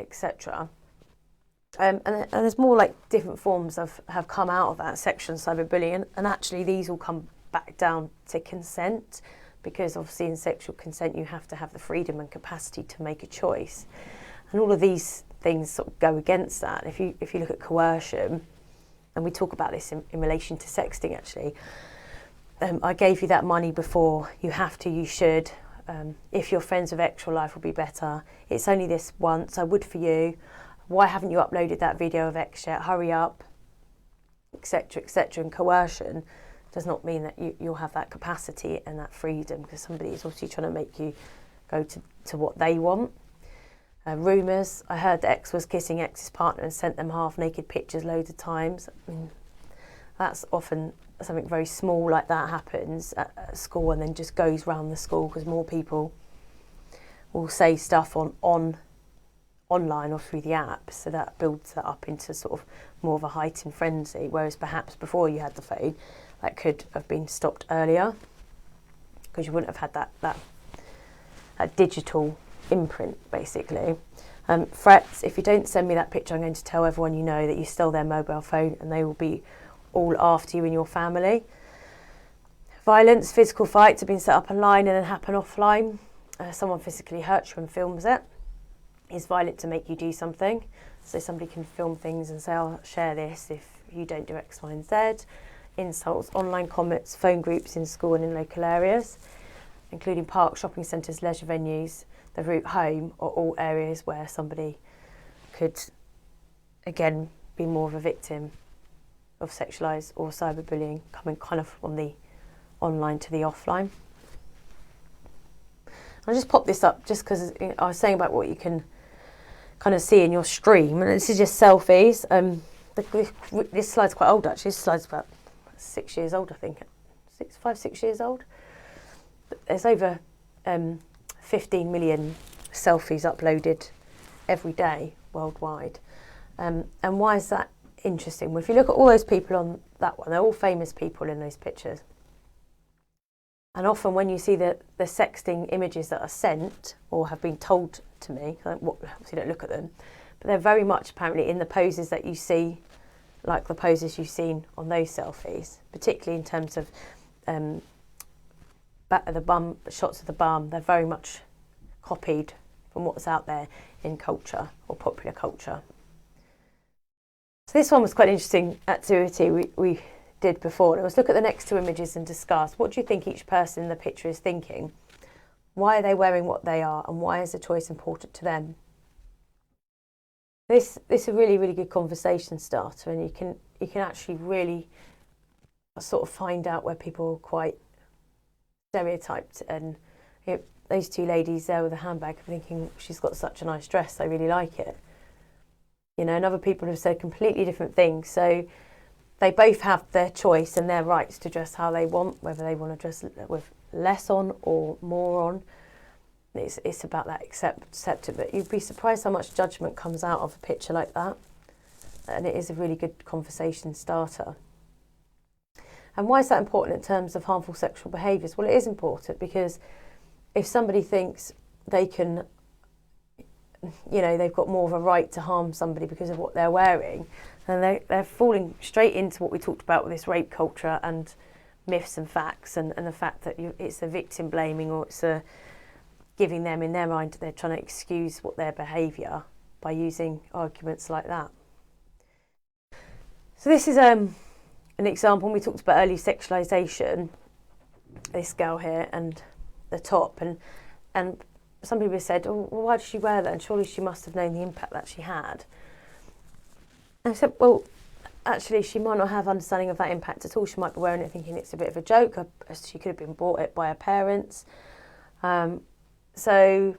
etc. And there's more like different forms have come out of that, sexual and cyberbullying, and actually these all come back down to consent, because obviously in sexual consent you have to have the freedom and capacity to make a choice, and all of these things sort of go against that. If you look at coercion, and we talk about this in relation to sexting actually, I gave you that money before, you have to, you should, if you're friends with extra, life will be better, it's only this once, I would for you, why haven't you uploaded that video of X yet, hurry up, etc, etc. And coercion does not mean that you'll have that capacity and that freedom, because somebody is obviously trying to make you go to what they want. Rumours, I heard that X was kissing X's partner and sent them half-naked pictures loads of times. I mean, that's often something very small like that happens at school, and then just goes round the school because more people will say stuff online or through the app, so that builds that up into sort of more of a heightened frenzy, whereas perhaps before you had the phone, that could have been stopped earlier, because you wouldn't have had that digital imprint, basically. Threats, if you don't send me that picture, I'm going to tell everyone you know that you stole their mobile phone, and they will be all after you and your family. Violence, physical fights have been set up online and then happen offline. Someone physically hurts you and films it. Is violent to make you do something. So somebody can film things and say, I'll share this if you don't do X, Y, and Z. Insults, online comments, phone groups in school and in local areas, including parks, shopping centres, leisure venues, the route home, are all areas where somebody could, again, be more of a victim of sexualised or cyberbullying, coming kind of from the online to the offline. I'll just pop this up just because I was saying about what you can kind of see in your stream, and this is just selfies. This slide's quite old actually. This slide's about 6 years old, I think. 6 years old. There's over 15 million selfies uploaded every day worldwide. And why is that interesting? Well, if you look at all those people on that one, they're all famous people in those pictures. And often when you see the sexting images that are sent or have been told to me, obviously don't look at them, but they're very much apparently in the poses that you see, like the poses you've seen on those selfies, particularly in terms of back of the bum, shots of the bum. They're very much copied from what's out there in culture or popular culture. So this one was quite an interesting activity we did before. Let's look at the next two images and discuss, what do you think each person in the picture is thinking? Why are they wearing what they are, and why is the choice important to them? This is a really, really good conversation starter, and you can actually really sort of find out where people are quite stereotyped. And those two ladies there with a handbag are thinking, she's got such a nice dress, I really like it. You know, and other people have said completely different things. So they both have their choice and their rights to dress how they want, whether they want to dress with less on or more on. It's about that acceptance. But you'd be surprised how much judgment comes out of a picture like that. And it is a really good conversation starter. And why is that important in terms of harmful sexual behaviours? Well, it is important because if somebody thinks they can, you know, they've got more of a right to harm somebody because of what they're wearing, then they're falling straight into what we talked about with this rape culture and myths and facts, and the fact that it's a victim blaming, or it's a giving them, in their mind, they're trying to excuse what their behaviour by using arguments like that. So this is an example. We talked about early sexualisation. This girl here and the top, and some people said, "Oh, well, why did she wear that? And surely she must have known the impact that she had." And I said, "Well, actually, she might not have understanding of that impact at all. She might be wearing it thinking it's a bit of a joke. She could have been bought it by her parents." So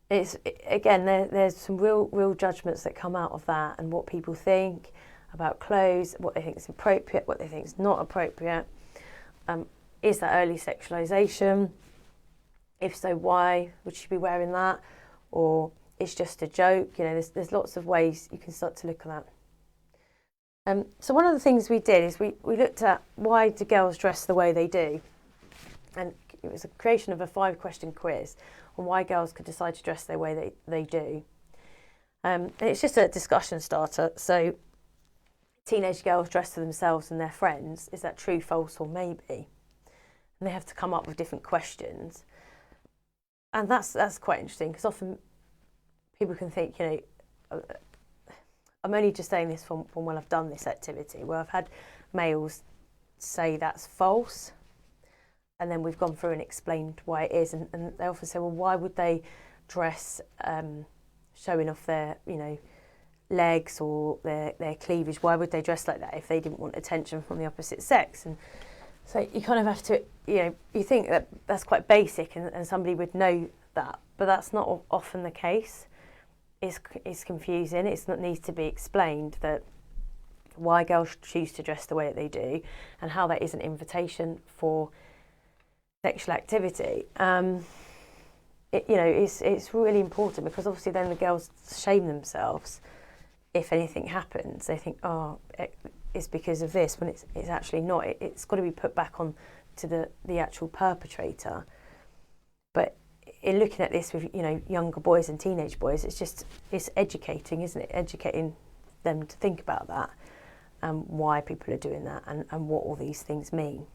it's again, there's some real judgments that come out of that, and what people think about clothes, what they think is appropriate, what they think is not appropriate. Is that early sexualisation? If so, why would she be wearing that? Or it's just a joke? You know, there's lots of ways you can start to look at that. So one of the things we did is we looked at why do girls dress the way they do, and it was a creation of a 5-question quiz on why girls could decide to dress the way they do. And it's just a discussion starter. So teenage girls dress for themselves and their friends. Is that true, false, or maybe? And they have to come up with different questions. And that's quite interesting, because often people can think, you know, I'm only just saying this from when I've done this activity, where I've had males say that's false, and then we've gone through and explained why it is, and they often say, well, why would they dress showing off their, you know, legs or their cleavage? Why would they dress like that if they didn't want attention from the opposite sex? And so you kind of have to, you know, you think that that's quite basic and somebody would know that, but that's not often the case. It's confusing. It needs to be explained that why girls choose to dress the way that they do, and how that is an invitation for sexual activity. You know, it's really important, because obviously then the girls shame themselves if anything happens. They think, oh, it's because of this, when it's actually not. It's got to be put back on to the actual perpetrator. But in looking at this with, you know, younger boys and teenage boys, it's educating, isn't it? Educating them to think about that, and why people are doing that, and what all these things mean.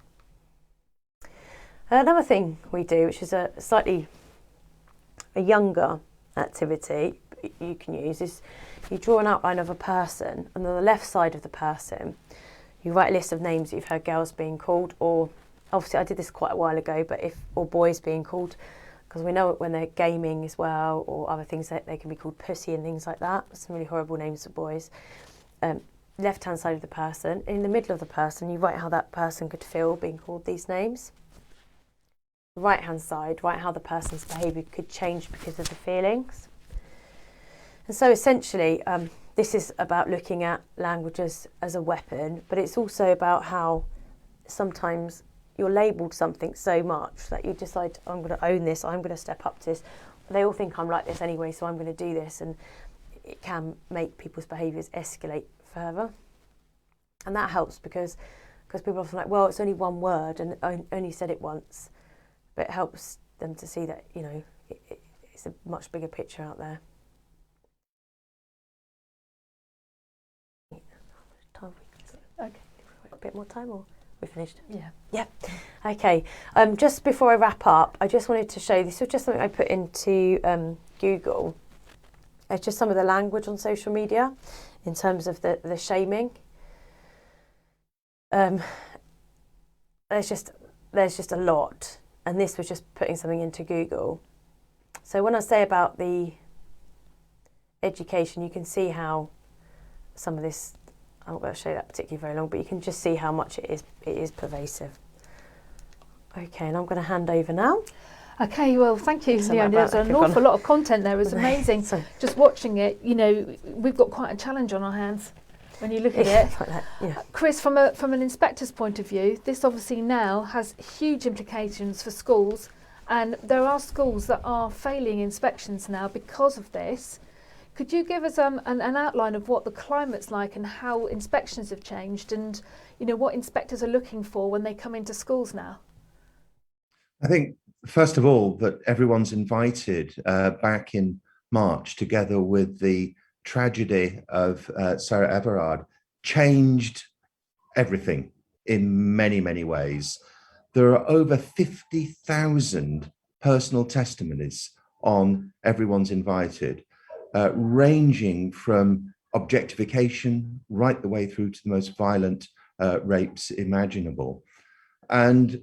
Another thing we do, which is a slightly younger activity you can use, is you draw an outline of a person, and on the left side of the person you write a list of names that you've heard girls being called, or obviously I did this quite a while ago, but or boys being called, because we know it when they're gaming as well, or other things, that they can be called pussy and things like that. Some really horrible names for boys. Left hand side of the person, in the middle of the person you write how that person could feel being called these names. Right hand side, write how the person's behaviour could change because of the feelings. And so essentially this is about looking at language as a weapon, but it's also about how sometimes you're labelled something so much that you decide, I'm going to own this, I'm going to step up to this. They all think I'm like this anyway, so I'm going to do this, and it can make people's behaviours escalate further. And that helps because people are often like, well, it's only one word and I only said it once. But it helps them to see that, you know, it's a much bigger picture out there. Okay, a bit more time, or we finished? Yeah. Yeah. Okay. Just before I wrap up, I just wanted to show, this was just something I put into Google. It's just some of the language on social media in terms of the shaming. There's just a lot. And this was just putting something into Google. So when I say about the education, you can see how some of this, I'm not going to show that particularly very long, but you can just see how much it is pervasive. Okay, and I'm going to hand over now. Okay, well, thank you, Leonie. There's an awful lot of content there. It was amazing. Just watching it, you know, we've got quite a challenge on our hands when you look at it. Like that, yeah. Chris, from an inspector's point of view, this obviously now has huge implications for schools, and there are schools that are failing inspections now because of this. Could you give us an outline of what the climate's like and how inspections have changed, and, you know, what inspectors are looking for when they come into schools now? I think, first of all, that everyone's invited back in March, together with the tragedy of Sarah Everard, changed everything in many, many ways. There are over 50,000 personal testimonies on Everyone's Invited, ranging from objectification, right the way through to the most violent rapes imaginable. And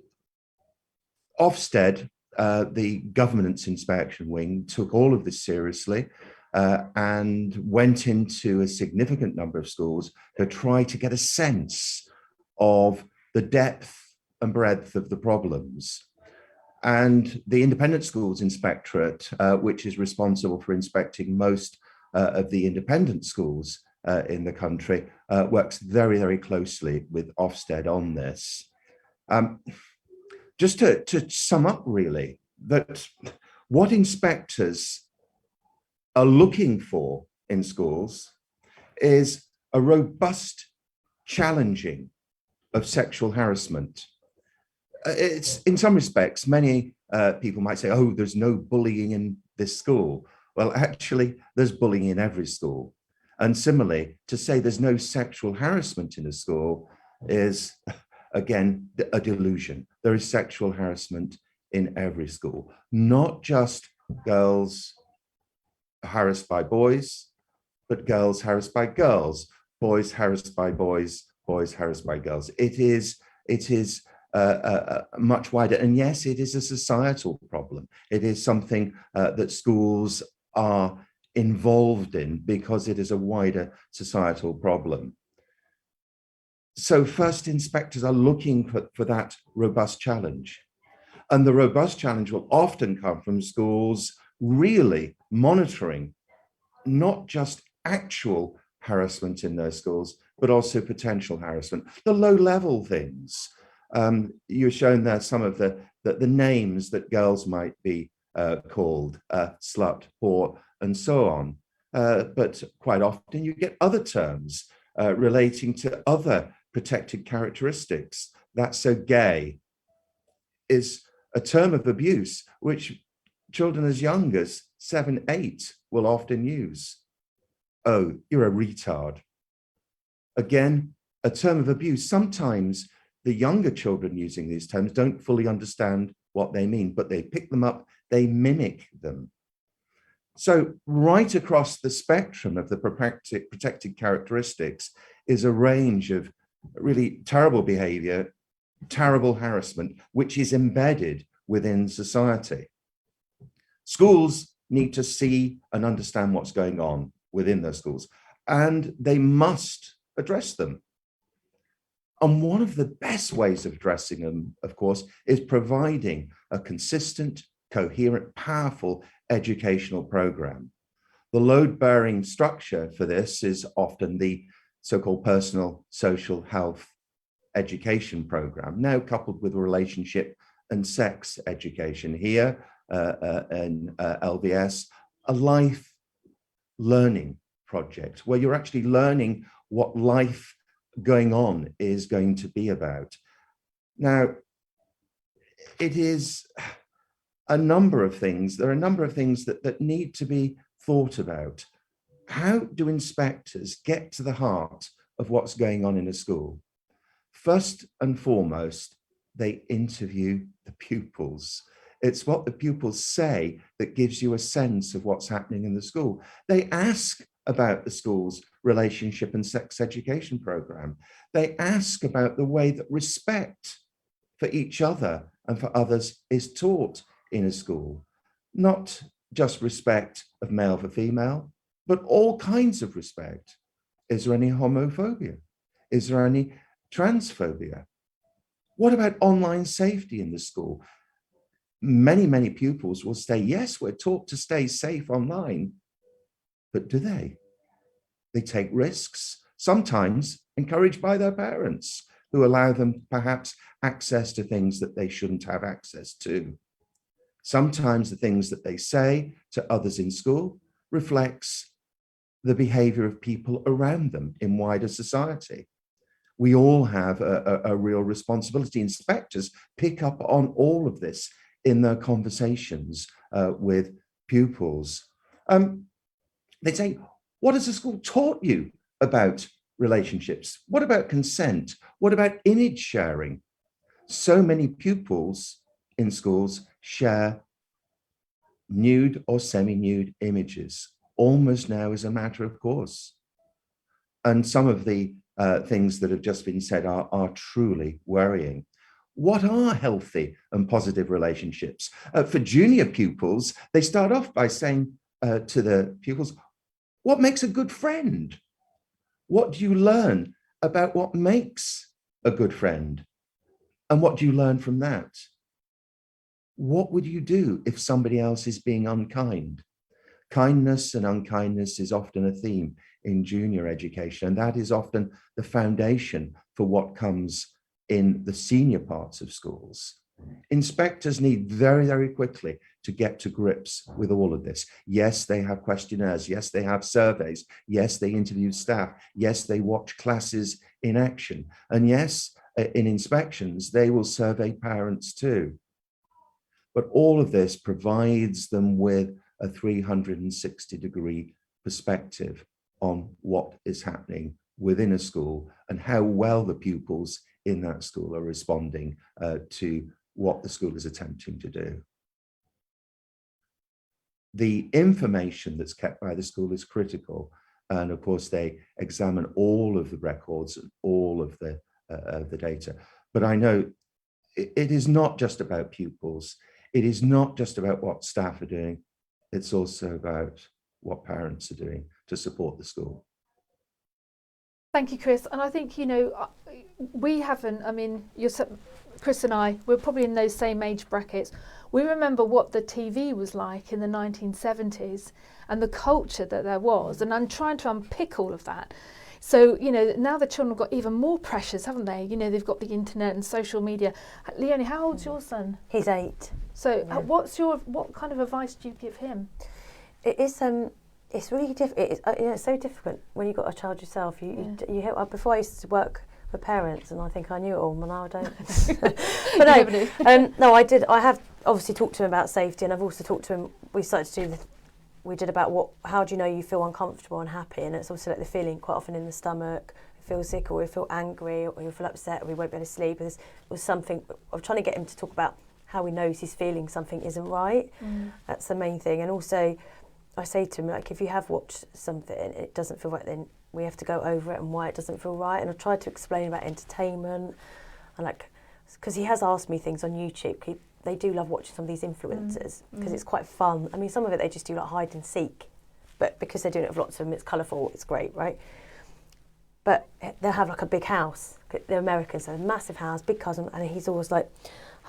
Ofsted, the governance inspection wing, took all of this seriously and went into a significant number of schools to try to get a sense of the depth and breadth of the problems. And the Independent Schools Inspectorate, which is responsible for inspecting most of the independent schools in the country, works very, very closely with Ofsted on this. Just to sum up, really, that what inspectors are looking for in schools is a robust challenging of sexual harassment. It's, in some respects, many people might say, oh, there's no bullying in this school. Well, actually, there's bullying in every school. And similarly, to say there's no sexual harassment in a school is, again, a delusion. There is sexual harassment in every school, not just girls harassed by boys, but girls harassed by girls, boys harassed by boys, boys harassed by girls. It is much wider. And yes, it is a societal problem. It is something that schools are involved in because it is a wider societal problem. So first, inspectors are looking for that robust challenge. And the robust challenge will often come from schools really monitoring not just actual harassment in their schools, but also potential harassment, the low-level things. You're shown there some of the names that girls might be called, slut, whore, and so on. But quite often you get other terms relating to other protected characteristics. That's so gay is a term of abuse which children as young as 7, 8 will often use. Oh, you're a retard. Again, a term of abuse. Sometimes the younger children using these terms don't fully understand what they mean, but they pick them up, they mimic them. So right across the spectrum of the protected characteristics is a range of really terrible behavior, terrible harassment, which is embedded within society. Schools need to see and understand what's going on within their schools, and they must address them. And one of the best ways of addressing them, of course, is providing a consistent, coherent, powerful educational program. The load-bearing structure for this is often the so-called personal social health education program, now coupled with relationship and sex education here in LVS, a life learning project where you're actually learning what life going on is going to be about. Now, it is a number of things. There are a number of things that need to be thought about. How do inspectors get to the heart of what's going on in a school? First and foremost, they interview the pupils. It's what the pupils say that gives you a sense of what's happening in the school. They ask about the school's relationship and sex education program. They ask about the way that respect for each other and for others is taught in a school. Not just respect of male for female, but all kinds of respect. Is there any homophobia? Is there any transphobia? What about online safety in the school? Many, many pupils will say, yes, we're taught to stay safe online, but do they? They take risks, sometimes encouraged by their parents, who allow them perhaps access to things that they shouldn't have access to. Sometimes the things that they say to others in school reflects the behavior of people around them in wider society. We all have a real responsibility. Inspectors pick up on all of this in their conversations with pupils. They say, what has the school taught you about relationships? What about consent? What about image sharing? So many pupils in schools share nude or semi-nude images, almost now as a matter of course. And some of the things that have just been said are truly worrying. What are healthy and positive relationships? For junior pupils, they start off by saying to the pupils, what makes a good friend? What do you learn about what makes a good friend? And what do you learn from that? What would you do if somebody else is being unkind? Kindness and unkindness is often a theme in junior education, and that is often the foundation for what comes in the senior parts of schools. Inspectors need very, very quickly to get to grips with all of this. Yes, they have questionnaires. Yes, they have surveys. Yes, they interview staff. Yes, they watch classes in action. And yes, in inspections, they will survey parents too. But all of this provides them with a 360-degree perspective on what is happening within a school and how well the pupils in that school are responding to what the school is attempting to do. The information that's kept by the school is critical. And of course, they examine all of the records and all of the data. But I know it is not just about pupils. It is not just about what staff are doing. It's also about what parents are doing to support the school. Thank you, Chris. And I think, you know, we haven't, I mean, Chris and I, we're probably in those same age brackets. We remember what the TV was like in the 1970s and the culture that there was. And I'm trying to unpick all of that. So, you know, now the children have got even more pressures, haven't they? You know, they've got the internet and social media. Leonie, how old's your son? He's 8. So yeah. What kind of advice do you give him? It is, it's really difficult. It's so difficult when you've got a child yourself. You before I used to work with parents, and I think I knew it all, but now I don't. But no, I did. I have obviously talked to him about safety, and I've also talked to him. We started to do this. We did about how do you know you feel uncomfortable and happy, and it's also like the feeling quite often in the stomach. We feel sick, or we feel angry, or we feel upset, or we won't be able to sleep. This was something. I'm trying to get him to talk about how he knows he's feeling something isn't right. That's the main thing, and also. I say to him, like, if you have watched something and it doesn't feel right, then we have to go over it and why it doesn't feel right. And I tried to explain about entertainment, and like, because he has asked me things on YouTube. They do love watching some of these influencers because it's quite fun. I mean, some of it they just do like hide and seek, but because they're doing it with lots of them, it's colourful, it's great, right? But they'll have like a big house. They're Americans, so a massive house, big cousin, and he's always like,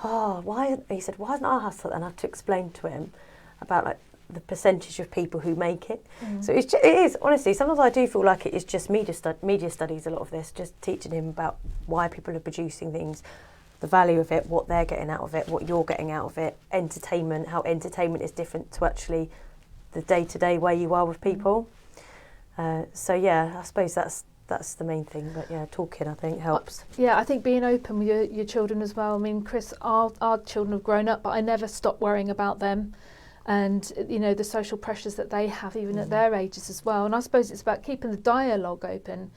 oh, why? He said, why isn't our house? And I have to explain to him about like, the percentage of people who make it. So it is, honestly, sometimes I do feel like it is just media studies, a lot of this, just teaching him about why people are producing things, the value of it, what they're getting out of it, what you're getting out of it, entertainment, how entertainment is different to actually the day-to-day way you are with people. So yeah, I suppose that's the main thing, but yeah, talking I think helps. Yeah, I think being open with your children as well. I mean, Chris, our children have grown up, but I never stop worrying about them. And, you know, the social pressures that they have even at their ages as well. And I suppose it's about keeping the dialogue open,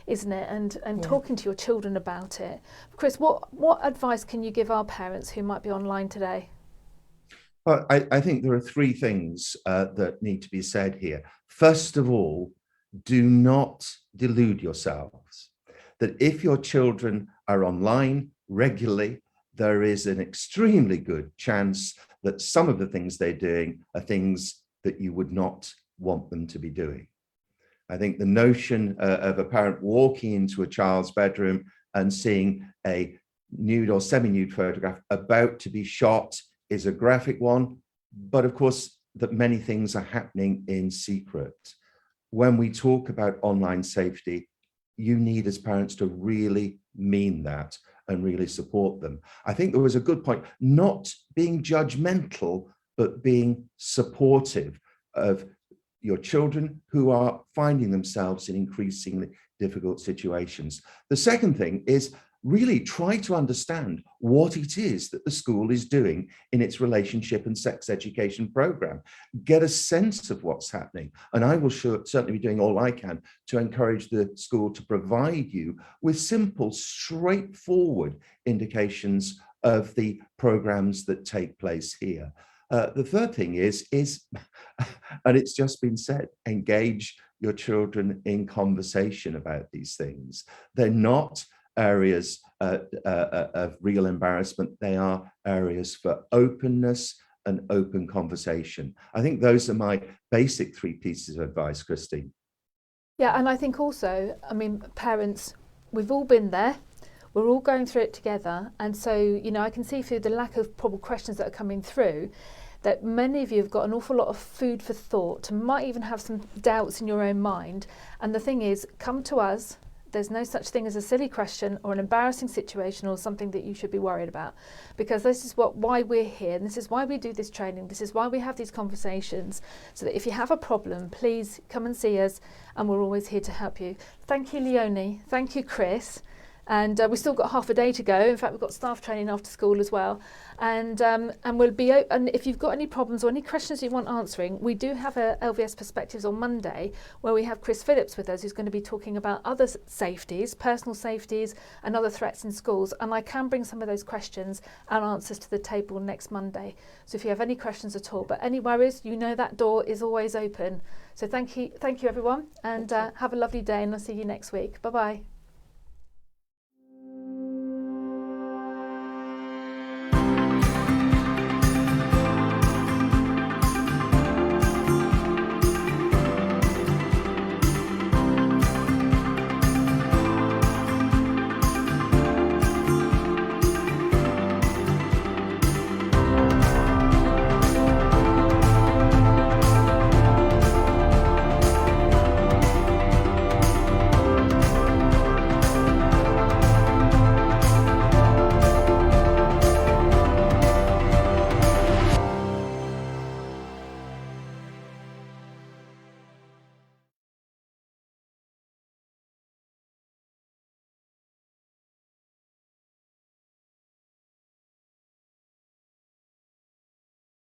isn't it? And talking to your children about it. Chris, what advice can you give our parents who might be online today? Well, I think there are 3 things that need to be said here. First of all, do not delude yourselves that if your children are online regularly, there is an extremely good chance that some of the things they're doing are things that you would not want them to be doing. I think the notion of a parent walking into a child's bedroom and seeing a nude or semi-nude photograph about to be shot is a graphic one, but of course that many things are happening in secret. When we talk about online safety, you need as parents to really mean that and really support them. I think there was a good point, not being judgmental, but being supportive of your children who are finding themselves in increasingly difficult situations. The second thing is really try to understand what it is that the school is doing in its relationship and sex education program. Get a sense of what's happening. And I will certainly be doing all I can to encourage the school to provide you with simple, straightforward indications of the programs that take place here. The third thing is, and it's just been said, engage your children in conversation about these things. They're not areas of real embarrassment. They are areas for openness and open conversation. I think those are my basic 3 pieces of advice, Christine. Yeah, and I think also, I mean, parents, we've all been there. We're all going through it together. And so, you know, I can see through the lack of probable questions that are coming through that many of you have got an awful lot of food for thought, might even have some doubts in your own mind. And the thing is, come to us. There's no such thing as a silly question or an embarrassing situation or something that you should be worried about, because this is why we're here, and this is why we do this training, this is why we have these conversations, so that if you have a problem, please come and see us, and we're always here to help you. Thank you, Leonie. Thank you, Chris. And we've still got half a day to go. In fact, we've got staff training after school as well. And we'll be open. If you've got any problems or any questions you want answering, we do have a LVS Perspectives on Monday, where we have Chris Phillips with us, who's going to be talking about other safeties, personal safeties, and other threats in schools. And I can bring some of those questions and answers to the table next Monday. So if you have any questions at all, but any worries, you know that door is always open. So thank you everyone, and have a lovely day, and I'll see you next week. Bye bye.